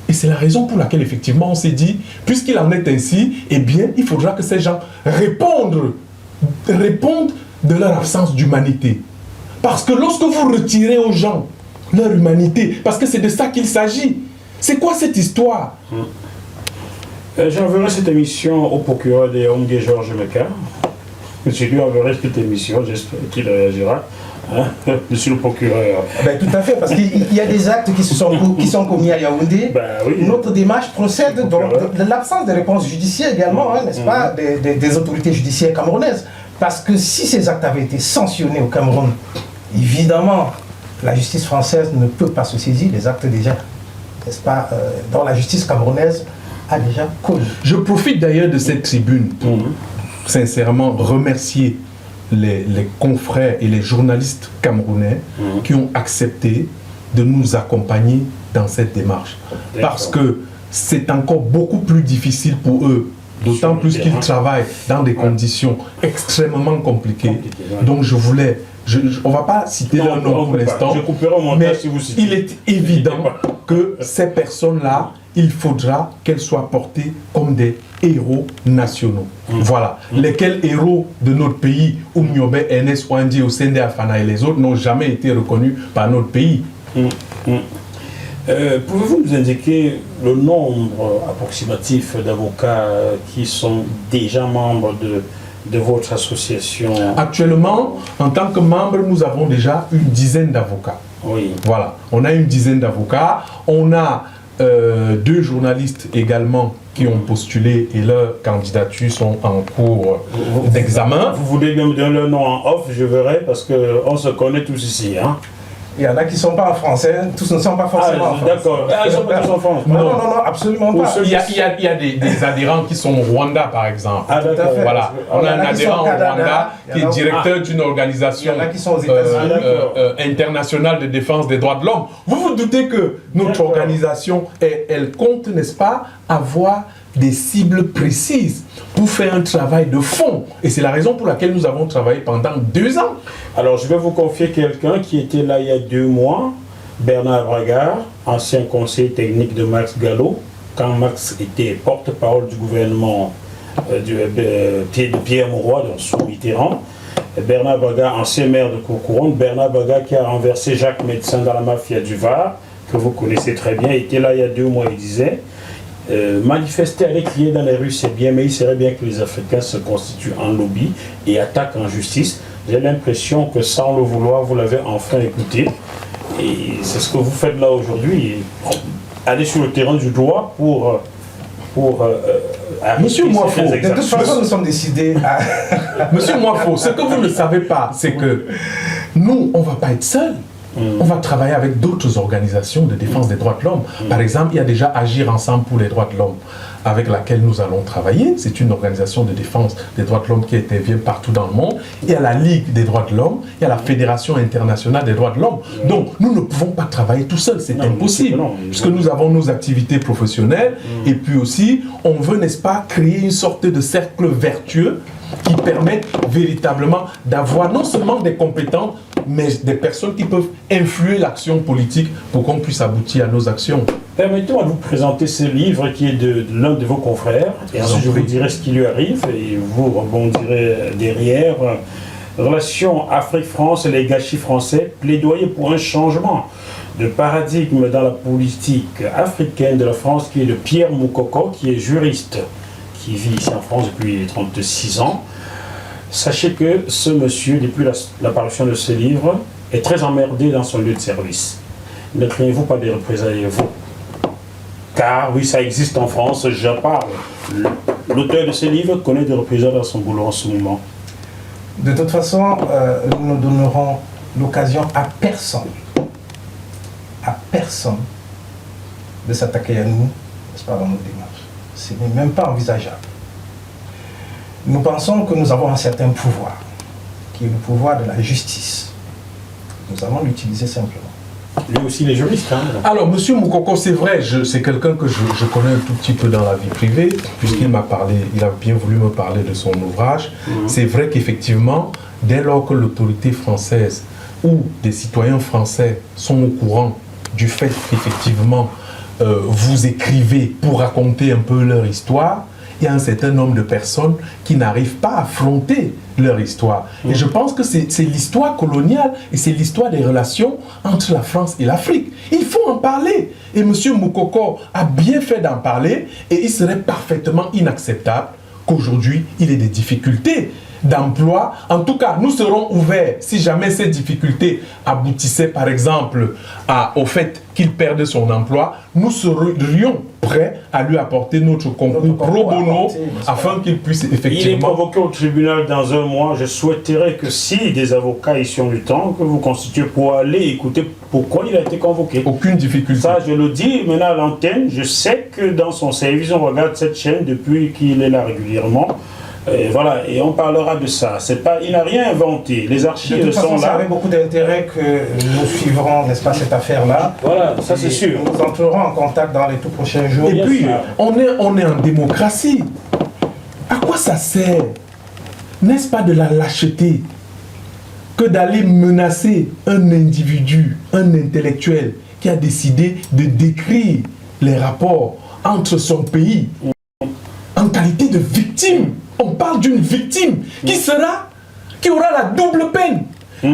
B: Et c'est la raison pour laquelle, effectivement, on s'est dit, puisqu'il en est ainsi, eh bien, il faudra que ces gens répondent de leur absence d'humanité. Parce que lorsque vous retirez aux gens leur humanité, parce que c'est de ça qu'il s'agit, c'est quoi cette histoire?
A: J'enverrai cette émission au procureur des Ongué Georges Meka. Je lui enverrai cette émission, j'espère qu'il réagira. Hein, monsieur le procureur.
C: Ben, tout à fait, parce qu'il y a des actes qui sont commis à Yaoundé.
A: Ben, oui.
C: Notre démarche procède de l'absence de réponse judiciaire également, hein, n'est-ce pas, des autorités judiciaires camerounaises. Parce que si ces actes avaient été sanctionnés au Cameroun, évidemment, la justice française ne peut pas se saisir des actes déjà, n'est-ce pas, dont la justice camerounaise a déjà connu.
B: Je profite d'ailleurs de cette tribune pour sincèrement remercier les confrères et les journalistes camerounais qui ont accepté de nous accompagner dans cette démarche. Parce que c'est encore beaucoup plus difficile pour eux, d'autant plus qu'ils travaillent dans des conditions extrêmement compliquées. Donc je voulais, on ne va pas citer leur nom pour l'instant, mais si vous citez. Il est évident que ces personnes-là, il faudra qu'elles soient portées comme des héros nationaux. Voilà. Lesquels héros de notre pays, Oumniobe, Ernest Ouandi, Osende Afana et les autres, n'ont jamais été reconnus par notre pays.
A: Pouvez-vous nous indiquer le nombre approximatif d'avocats qui sont déjà membres de votre association?
B: Actuellement, en tant que membre, nous avons déjà une dizaine d'avocats.
A: Oui.
B: Voilà. On a une dizaine d'avocats. On a 2 journalistes également qui ont postulé et leurs candidatures sont en cours d'examen.
A: Vous voulez bien me donner le nom en off, je verrai, parce qu'on se connaît tous ici. Hein?
C: Il y en a qui ne sont pas en français, tous ne sont pas forcément en France.
A: D'accord, ils ne sont pas tous en France.
C: Non, absolument pas.
B: Il y a des adhérents qui sont au Rwanda, par exemple.
A: Ah, tout à fait.
B: Voilà. On a un adhérent au Rwanda qui est directeur d'une organisation internationale de défense des droits de l'homme. Vous vous doutez que notre organisation, elle compte, n'est-ce pas, avoir des cibles précises pour faire un travail de fond. Et c'est la raison pour laquelle nous avons travaillé pendant 2 ans.
A: Alors, je vais vous confier quelqu'un qui était là il y a 2 mois, Bernard Bragard, ancien conseiller technique de Max Gallo, quand Max était porte-parole du gouvernement de Pierre Mauroy, sous Mitterrand. Bernard Bragard, ancien maire de Courcouronne. Bernard Bragard qui a renversé Jacques Médecin dans la mafia du Var, que vous connaissez très bien, était là il y a 2 mois, il disait. Manifester, aller crier dans les rues, c'est bien, mais il serait bien que les Africains se constituent en lobby et attaquent en justice. J'ai l'impression que sans le vouloir, vous l'avez enfin écouté. Et c'est ce que vous faites là aujourd'hui. Aller sur le terrain du droit pour
B: Monsieur Moifo,
C: de toute façon, nous sommes décidés à...
B: Monsieur Moifo, ce que vous ne savez pas, c'est que nous, on ne va pas être seuls. On va travailler avec d'autres organisations de défense des droits de l'homme. Par exemple, il y a déjà Agir ensemble pour les droits de l'homme, avec laquelle nous allons travailler. C'est une organisation de défense des droits de l'homme qui intervient partout dans le monde. Il y a la Ligue des droits de l'homme, il y a la Fédération internationale des droits de l'homme. Donc, nous ne pouvons pas travailler tout seuls, c'est impossible. Puisque nous avons nos activités professionnelles, et puis aussi, on veut, n'est-ce pas, créer une sorte de cercle vertueux qui permettent véritablement d'avoir non seulement des compétences, mais des personnes qui peuvent influer l'action politique pour qu'on puisse aboutir à nos actions.
A: Permettez-moi de vous présenter ce livre qui est de l'un de vos confrères, et ensuite je vous dirai ce qui lui arrive, et vous rebondirez derrière. Relations Afrique-France et les gâchis français, plaidoyer pour un changement de paradigme dans la politique africaine de la France, qui est de Pierre Moukoko, qui est juriste, qui vit ici en France depuis 36 ans. Sachez que ce monsieur, depuis l'apparition de ce livre, est très emmerdé dans son lieu de service. Ne craignez-vous pas des représailles, vous? Car oui, ça existe en France, je parle. L'auteur de ce livre connaît des représailles dans son boulot en ce moment.
C: De toute façon, nous ne donnerons l'occasion à personne de s'attaquer à nous, n'est-ce pas, dans nos démarches. Ce n'est même pas envisageable. Nous pensons que nous avons un certain pouvoir, qui est le pouvoir de la justice. Nous allons l'utiliser simplement.
A: Lui aussi, les juristes. Hein.
B: Alors, monsieur Moukoko, c'est vrai, c'est quelqu'un que je connais un tout petit peu dans la vie privée, puisqu'il m'a parlé, il a bien voulu me parler de son ouvrage. C'est vrai qu'effectivement, dès lors que l'autorité française ou des citoyens français sont au courant du fait qu'effectivement, vous écrivez pour raconter un peu leur histoire, il y a un certain nombre de personnes qui n'arrivent pas à affronter leur histoire. Et je pense que c'est l'histoire coloniale et c'est l'histoire des relations entre la France et l'Afrique. Il faut en parler. Et M. Moukoko a bien fait d'en parler et il serait parfaitement inacceptable qu'aujourd'hui il ait des difficultés d'emploi. En tout cas, nous serons ouverts si jamais ces difficultés aboutissaient par exemple au fait qu'il perde son emploi. Nous serions prêts à lui apporter notre concours pro bono afin qu'il puisse effectivement...
A: Il est convoqué au tribunal dans un mois. Je souhaiterais que si des avocats ici ont du temps, que vous constituez pour aller écouter pourquoi il a été convoqué.
B: Aucune difficulté.
A: Ça, je le dis maintenant à l'antenne. Je sais que dans son service, on regarde cette chaîne depuis qu'il est là régulièrement. Et voilà, et on parlera de ça. Il n'a rien inventé. Les archives sont là.
C: Ça avait beaucoup d'intérêt que nous suivrons, n'est-ce pas, cette affaire-là.
A: Voilà, ça c'est sûr.
C: Nous entrerons en contact dans les tout prochains jours.
B: Et puis, on est en démocratie. À quoi ça sert, n'est-ce pas, de la lâcheté que d'aller menacer un individu, un intellectuel qui a décidé de décrire les rapports entre son pays en qualité de victime? On parle d'une victime qui aura la double peine.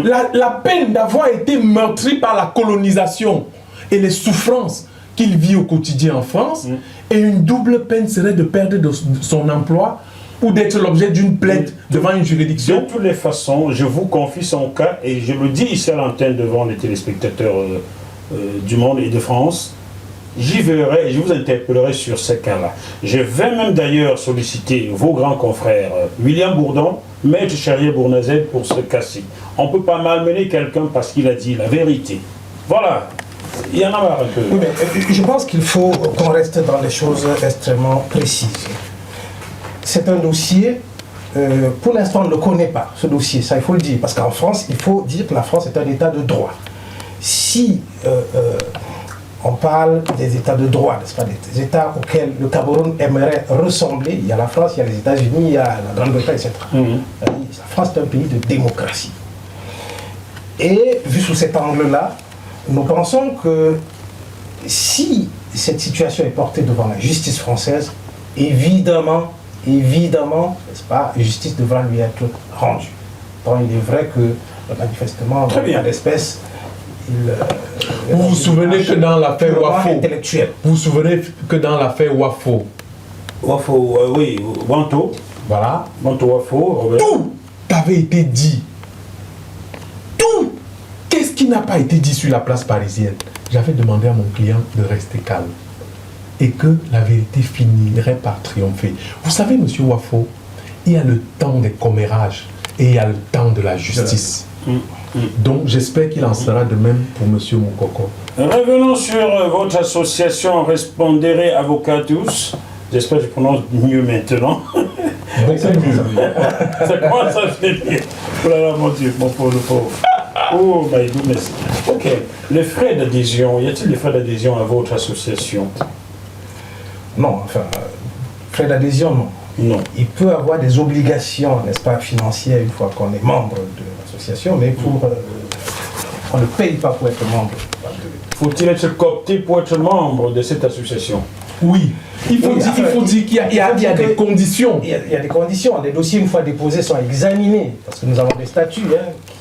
B: La peine d'avoir été meurtri par la colonisation et les souffrances qu'il vit au quotidien en France. Et une double peine serait de perdre son emploi ou d'être l'objet d'une plainte devant une juridiction.
A: De toutes les façons, je vous confie son cas et je le dis ici à l'antenne devant les téléspectateurs du monde et de France. J'y verrai et je vous interpellerai sur ce cas-là. Je vais même d'ailleurs solliciter vos grands confrères, William Bourdon, Maître Charrier Bournazel, pour ce cas-ci. On ne peut pas malmener quelqu'un parce qu'il a dit la vérité. Voilà. Il y en a marre un peu.
C: Oui, mais je pense qu'il faut qu'on reste dans des choses extrêmement précises. C'est un dossier, pour l'instant on ne le connaît pas, ce dossier, ça il faut le dire, parce qu'en France, il faut dire que la France est un état de droit. Si on parle des états de droit, n'est-ce pas, des états auxquels le Cameroun aimerait ressembler, il y a la France, il y a les États-Unis, il y a la Grande-Bretagne, etc. La France est un pays de démocratie. Et vu sous cet angle-là, nous pensons que si cette situation est portée devant la justice française, évidemment, n'est-ce pas, justice devra lui être rendue. Donc il est vrai que manifestement, dans le cas d'espèce,
B: Vous vous souvenez que dans l'affaire Wafo,
C: intellectuel.
B: vous vous souvenez que dans l'affaire Wafo,
A: Wafo, oui, Wanto.
B: voilà,
A: Wanto Wafo, Robert.
B: tout avait été dit. Tout. Qu'est-ce qui n'a pas été dit sur la place parisienne? J'avais demandé à mon client de rester calme et que la vérité finirait par triompher. Vous savez, monsieur Wafo, il y a le temps des commérages et il y a le temps de la justice. Donc j'espère qu'il en sera de même pour monsieur Moukoko.
A: Revenons sur votre association Respondere Avocatus. J'espère que je prononce mieux maintenant.
B: Beaucoup mieux.
A: Ça commence à finir. Oh là là, mon Dieu, mon pauvre, pauvre. Oh my goodness. Ok. Les frais d'adhésion, y a-t-il des frais d'adhésion à votre association?
C: Non, enfin, frais d'adhésion, non.
A: Non.
C: Il peut avoir des obligations, n'est-ce pas, financières une fois qu'on est membre de l'association, mais pour, on ne paye pas pour être membre.
A: Faut-il être coopté pour être membre de cette association?
B: Oui, il faut dire qu'il y a des conditions.
C: Il y a des conditions. Les dossiers, une fois déposés, sont examinés, parce que nous avons des statuts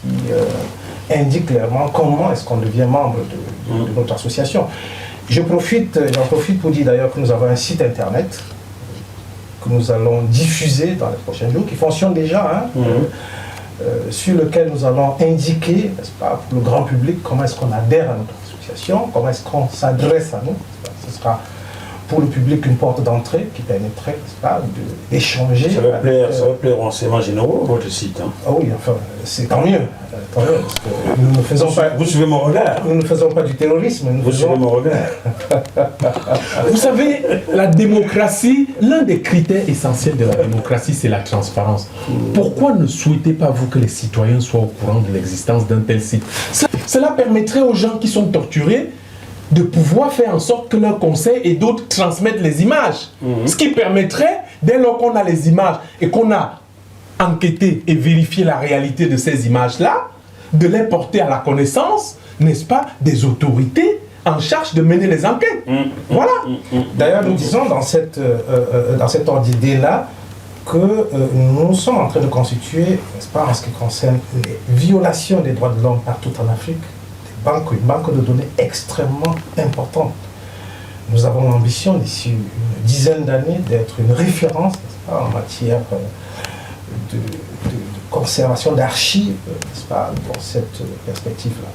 C: qui indiquent clairement comment est-ce qu'on devient membre de notre association. J'en profite pour dire d'ailleurs que nous avons un site internet que nous allons diffuser dans les prochains jours, qui fonctionne déjà, sur lequel nous allons indiquer, n'est-ce pas, pour le grand public, comment est-ce qu'on adhère à notre association, comment est-ce qu'on s'adresse à nous. Ce sera pour le public une porte d'entrée qui permettrait, n'est-ce pas, d'échanger.
A: Ça va plaire aux renseignements généraux, votre site. Hein.
C: Ah oui, enfin, c'est tant mieux, parce que nous ne faisons pas...
A: Vous suivez mon regard.
C: Nous ne faisons pas du terrorisme.
A: Vous suivez mon regard.
B: Vous savez, la démocratie, l'un des critères essentiels de la démocratie, c'est la transparence. Pourquoi ne souhaitez pas, vous, que les citoyens soient au courant de l'existence d'un tel site? Cela permettrait aux gens qui sont torturés de pouvoir faire en sorte que leurs conseils et d'autres transmettent les images. Ce qui permettrait, dès lors qu'on a les images et qu'on a enquêté et vérifié la réalité de ces images-là, de les porter à la connaissance, n'est-ce pas, des autorités en charge de mener les enquêtes. Voilà.
C: D'ailleurs, nous disons dans cet ordre d'idée-là que nous sommes en train de constituer, n'est-ce pas, en ce qui concerne les violations des droits de l'homme partout en Afrique, une banque de données extrêmement importante. Nous avons l'ambition d'ici une dizaine d'années d'être une référence, n'est-ce pas, en matière de conservation d'archives, n'est-ce pas, dans cette perspective-là.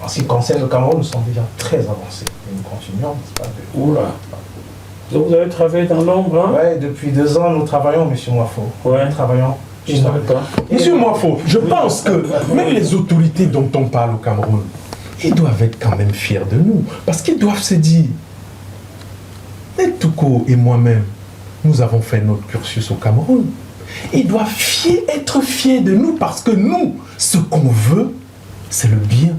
C: En ce qui concerne le Cameroun, nous sommes déjà très avancés. Et nous continuons, n'est-ce pas,
A: Oula. Vous avez travaillé dans l'ombre, hein?
C: Oui, depuis 2 ans, nous travaillons, monsieur Moifo.
A: Ouais.
C: Nous travaillons.
A: Je ne savais pas.
B: Monsieur Moifo, je pense que même les autorités dont on parle au Cameroun, ils doivent être quand même fiers de nous. Parce qu'ils doivent se dire, Netouko et moi-même, nous avons fait notre cursus au Cameroun. Ils doivent être fiers de nous parce que nous, ce qu'on veut, c'est le bien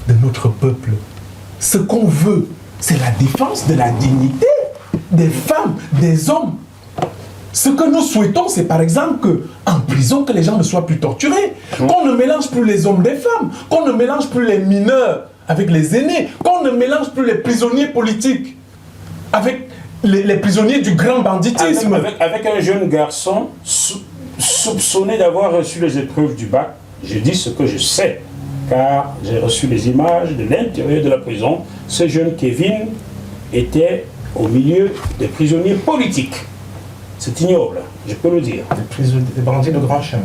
B: de notre peuple. Ce qu'on veut, c'est la défense de la dignité des femmes, des hommes. Ce que nous souhaitons, c'est par exemple qu'en prison, que les gens ne soient plus torturés, qu'on ne mélange plus les hommes des femmes, qu'on ne mélange plus les mineurs avec les aînés, qu'on ne mélange plus les prisonniers politiques avec les prisonniers du grand banditisme.
A: Avec un jeune garçon soupçonné d'avoir reçu les épreuves du bac, je dis ce que je sais, car j'ai reçu les images de l'intérieur de la prison. Ce jeune Kevin était au milieu des prisonniers politiques. C'est ignoble, je peux le dire.
C: Des bandits de grand chemin.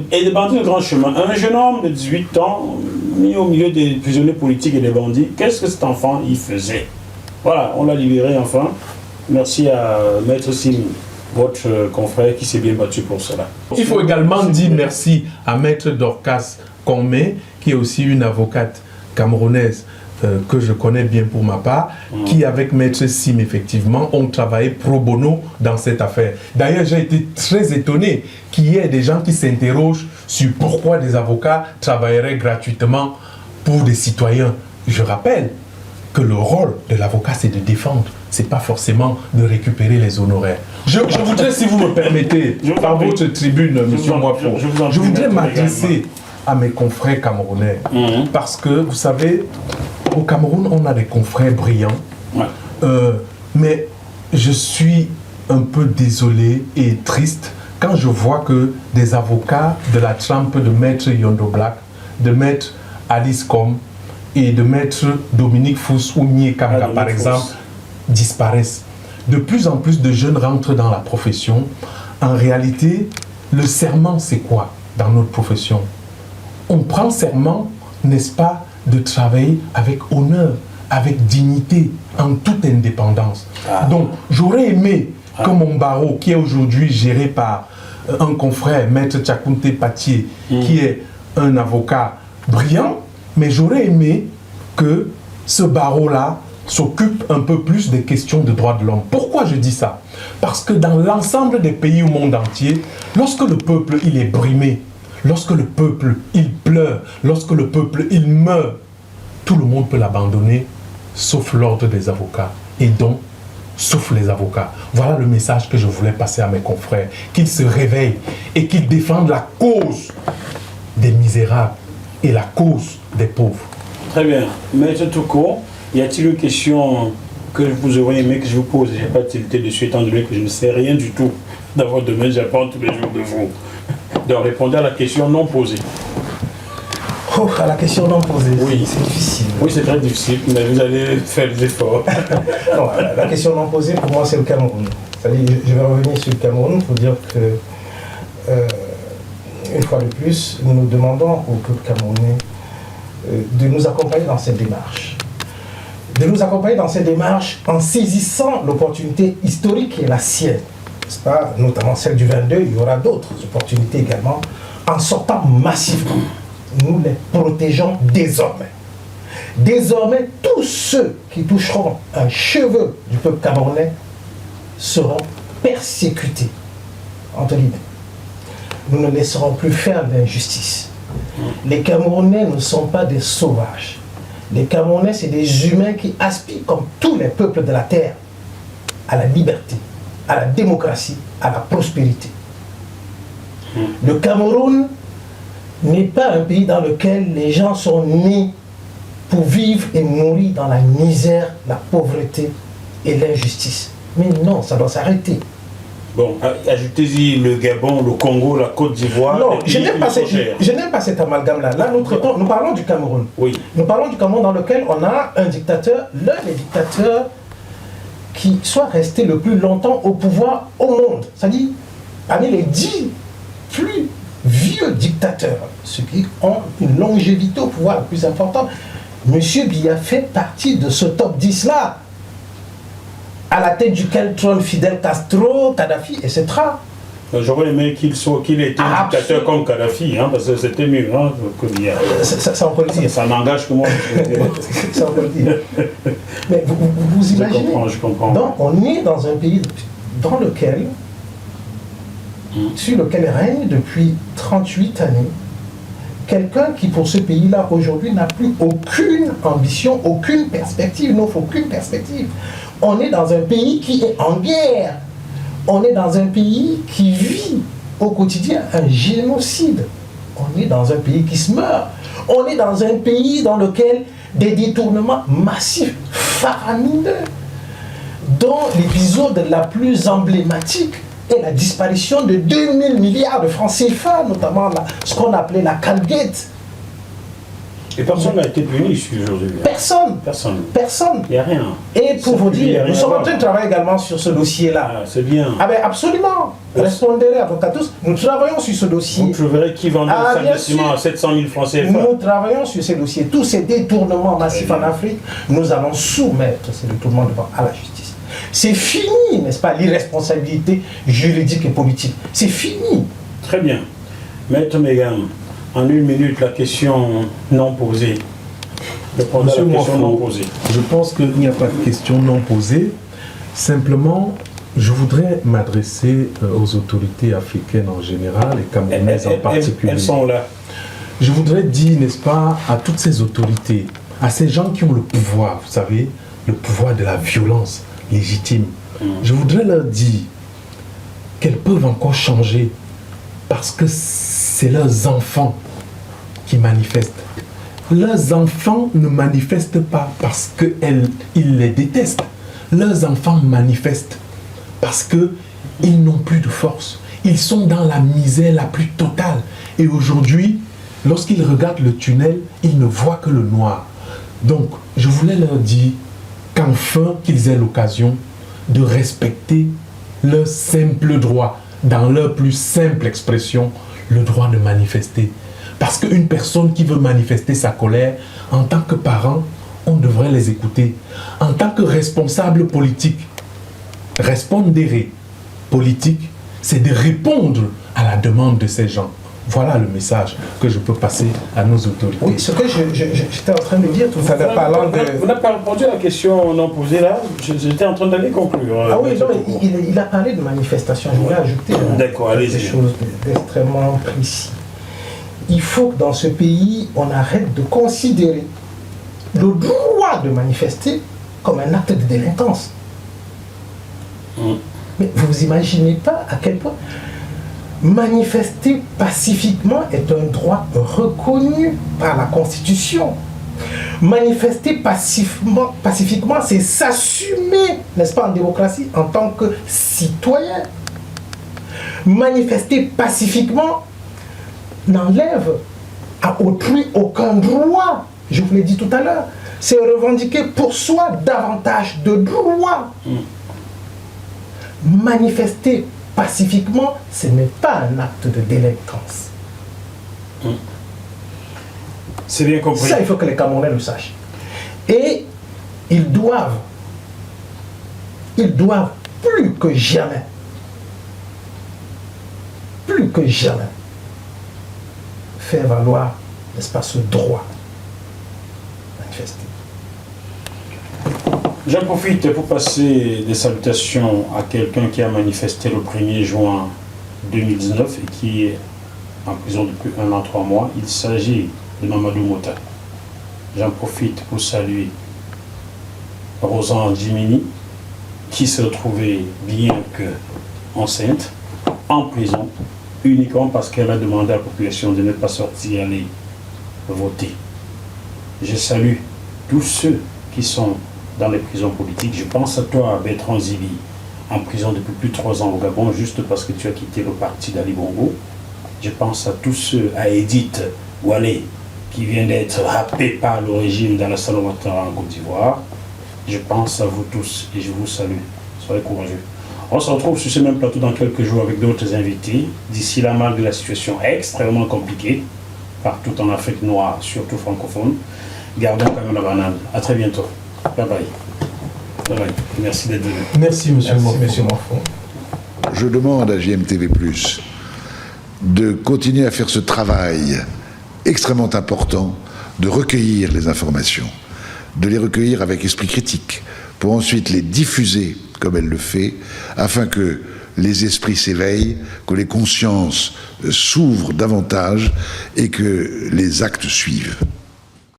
A: Et des bandits de grand chemin. Un jeune homme de 18 ans, mis au milieu des prisonniers politiques et des bandits, qu'est-ce que cet enfant y faisait? Voilà, on l'a libéré enfin. Merci à Maître Sim, votre confrère qui s'est bien battu pour cela.
B: Il faut également dire merci à Maître Dorcas Comé, qui est aussi une avocate camerounaise que je connais bien pour ma part, qui avec Maître Sim, effectivement, ont travaillé pro bono dans cette affaire. D'ailleurs, j'ai été très étonné qu'il y ait des gens qui s'interrogent sur pourquoi des avocats travailleraient gratuitement pour des citoyens. Je rappelle que le rôle de l'avocat, c'est de défendre, c'est pas forcément de récupérer les honoraires. Je voudrais, si vous me permettez, par votre tribune, monsieur Moifo, je voudrais m'adresser à mes confrères camerounais, parce que, vous savez, au Cameroun, on a des confrères brillants, mais je suis un peu désolé et triste quand je vois que des avocats de la trempe de Maître Yondo Black, de Maître Alice Com et de maître Dominique Fous ou Nye Kanga, par exemple, disparaissent. De plus en plus de jeunes rentrent dans la profession. En réalité, le serment, c'est quoi dans notre profession? On prend serment, n'est-ce pas, de travailler avec honneur, avec dignité, en toute indépendance. Donc, j'aurais aimé que mon barreau, qui est aujourd'hui géré par un confrère, Maître Tchakounte Patié, qui est un avocat brillant, mais j'aurais aimé que ce barreau-là s'occupe un peu plus des questions de droits de l'homme. Pourquoi je dis ça? Parce que dans l'ensemble des pays au monde entier, lorsque le peuple il est brimé, lorsque le peuple il pleure, lorsque le peuple il meurt, tout le monde peut l'abandonner, sauf l'ordre des avocats. Et donc, sauf les avocats. Voilà le message que je voulais passer à mes confrères. Qu'ils se réveillent et qu'ils défendent la cause des misérables et la cause des pauvres.
A: Très bien. Maître Touko, y a-t-il une question que vous auriez aimé que je vous pose? Je n'ai pas tilté dessus étant donné que je ne sais rien du tout dans votre domaine, j'apprends tous les jours de vous. Donc répondez à la question non posée.
C: Oh, à la question non posée,
A: oui.
C: C'est difficile.
A: Oui, c'est très difficile, mais vous allez faire des efforts.
C: Non, la question non posée, pour moi, c'est le Cameroun. C'est-à-dire, je vais revenir sur le Cameroun pour dire que, une fois de plus, nous demandons au peuple camerounais de nous accompagner dans cette démarche. De nous accompagner dans cette démarche en saisissant l'opportunité historique qui est la sienne. N'est-ce pas? Notamment celle du 22, il y aura d'autres opportunités également, en sortant massivement. Nous les protégeons désormais. Désormais, tous ceux qui toucheront un cheveu du peuple camerounais seront persécutés. Entre guillemets. Nous ne laisserons plus faire d'injustice. Les Camerounais ne sont pas des sauvages. Les Camerounais, c'est des humains qui aspirent, comme tous les peuples de la terre, à la liberté, à la démocratie, à la prospérité. Le Cameroun n'est pas un pays dans lequel les gens sont nés pour vivre et mourir dans la misère, la pauvreté et l'injustice. Mais non, ça doit s'arrêter.
A: Bon, ajoutez-y le Gabon, le Congo, la Côte d'Ivoire.
C: Non, je n'aime pas cet amalgame-là. Là, nous parlons du Cameroun.
A: Oui.
C: Nous parlons du Cameroun dans lequel on a un dictateur, l'un des dictateurs qui soit resté le plus longtemps au pouvoir au monde. C'est-à-dire, parmi les 10 plus vieux dictateurs, ceux qui ont une longévité au pouvoir la plus importante, M. Biya fait partie de ce top 10-là, à la tête duquel trône Fidel Castro, Kadhafi, etc.
A: J'aurais aimé qu'il ait été un dictateur comme Kadhafi, hein, parce que c'était mieux hein, que Biya.
C: Ça, on peut le dire.
A: Ça n'engage que moi.
C: Ça, on peut le dire. Mais vous imaginez,
A: je comprends.
C: Donc, on est dans un pays dans lequel, sur lequel règne depuis 38 années, quelqu'un qui pour ce pays-là aujourd'hui n'a plus aucune ambition, aucune perspective, n'offre aucune perspective. On est dans un pays qui est en guerre. On est dans un pays qui vit au quotidien un génocide. On est dans un pays qui se meurt. On est dans un pays dans lequel des détournements massifs, faramineux, dont l'épisode la plus emblématique est la disparition de 2000 milliards de francs CFA, notamment ce qu'on appelait la Calgate.
A: Et personne n'a été puni ici aujourd'hui.
C: Personne.
A: Personne.
C: Personne.
A: Il n'y a rien.
C: Et pour vous dire, nous sommes en train de travailler également sur ce dossier-là.
A: Ah, c'est bien.
C: Ah ben absolument. Répondez à tous. Nous travaillons sur ce dossier.
A: Vous trouverez qui vendait le sac de ciment à 700 000 francs CFA.
C: Nous travaillons sur ces dossiers. Tous ces détournements massifs en Afrique, nous allons soumettre ces détournements à la justice. C'est fini, n'est-ce pas, l'irresponsabilité juridique et politique. C'est fini.
A: Très bien. Maître Megam, en une minute, la question non posée. Répondez à la question non posée.
B: Je pense qu'il n'y a pas de question non posée. Simplement, je voudrais m'adresser aux autorités africaines en général et camerounaises en particulier.
A: Elles sont là.
B: Je voudrais dire, n'est-ce pas, à toutes ces autorités, à ces gens qui ont le pouvoir, vous savez, le pouvoir de la violence légitime. Je voudrais leur dire qu'elles peuvent encore changer parce que c'est leurs enfants qui manifestent. Leurs enfants ne manifestent pas parce qu'ils les détestent. Leurs enfants manifestent parce qu'ils n'ont plus de force. Ils sont dans la misère la plus totale. Et aujourd'hui, lorsqu'ils regardent le tunnel, ils ne voient que le noir. Donc, je voulais leur dire qu'enfin qu'ils aient l'occasion de respecter leur simple droit, dans leur plus simple expression, le droit de manifester. Parce qu'une personne qui veut manifester sa colère, en tant que parent, on devrait les écouter. En tant que responsable politique, respondere politique, c'est de répondre à la demande de ces gens. Voilà le message que je peux passer à nos autorités.
C: Oui, ce que j'étais en train de dire tout à l'heure, parlant de...
A: Vous n'avez pas répondu à la question non posée là. J'étais en train d'aller conclure.
C: Ah oui, non, il a parlé de manifestation. Je voulais ajouter quelque chose d'extrêmement précis. Il faut que dans ce pays, on arrête de considérer le droit de manifester comme un acte de délinquance. Mais vous imaginez pas à quel point manifester pacifiquement est un droit reconnu par la Constitution. Manifester pacifiquement, c'est s'assumer, n'est-ce pas, en démocratie, en tant que citoyen. Manifester pacifiquement n'enlève à autrui aucun droit. Je vous l'ai dit tout à l'heure. C'est revendiquer pour soi davantage de droits. Manifester pacifiquement, ce n'est pas un acte de délinquance.
A: C'est bien compris.
C: Ça, il faut que les Camerounais le sachent. Et ils doivent plus que jamais, faire valoir, n'est-ce pas, ce droit de manifester.
A: J'en profite pour passer des salutations à quelqu'un qui a manifesté le 1er juin 2019 et qui est en prison depuis 1 an 3 mois. Il s'agit de Mamadou Mota. J'en profite pour saluer Rosan Jimini, qui se retrouvait, bien que enceinte, en prison, uniquement parce qu'elle a demandé à la population de ne pas sortir et aller voter. Je salue tous ceux qui sont dans les prisons politiques. Je pense à toi, Bertrand Zibi, en prison depuis plus de 3 ans au Gabon, juste parce que tu as quitté le parti d'Ali Bongo. Je pense à tous ceux, à Edith Oualé, qui vient d'être happé par le régime dans la Salomatra en Côte d'Ivoire. Je pense à vous tous et je vous salue. Soyez courageux. On se retrouve sur ce même plateau dans quelques jours avec d'autres invités. D'ici là, malgré la situation extrêmement compliquée, partout en Afrique noire, surtout francophone, gardons quand même la banane. À très bientôt. Bye bye. Bye bye. Merci d'être venu.
B: Merci, monsieur Morfond.
D: Je demande à JMTV+, de continuer à faire ce travail extrêmement important de recueillir les informations, de les recueillir avec esprit critique, pour ensuite les diffuser comme elle le fait, afin que les esprits s'éveillent, que les consciences s'ouvrent davantage et que les actes suivent.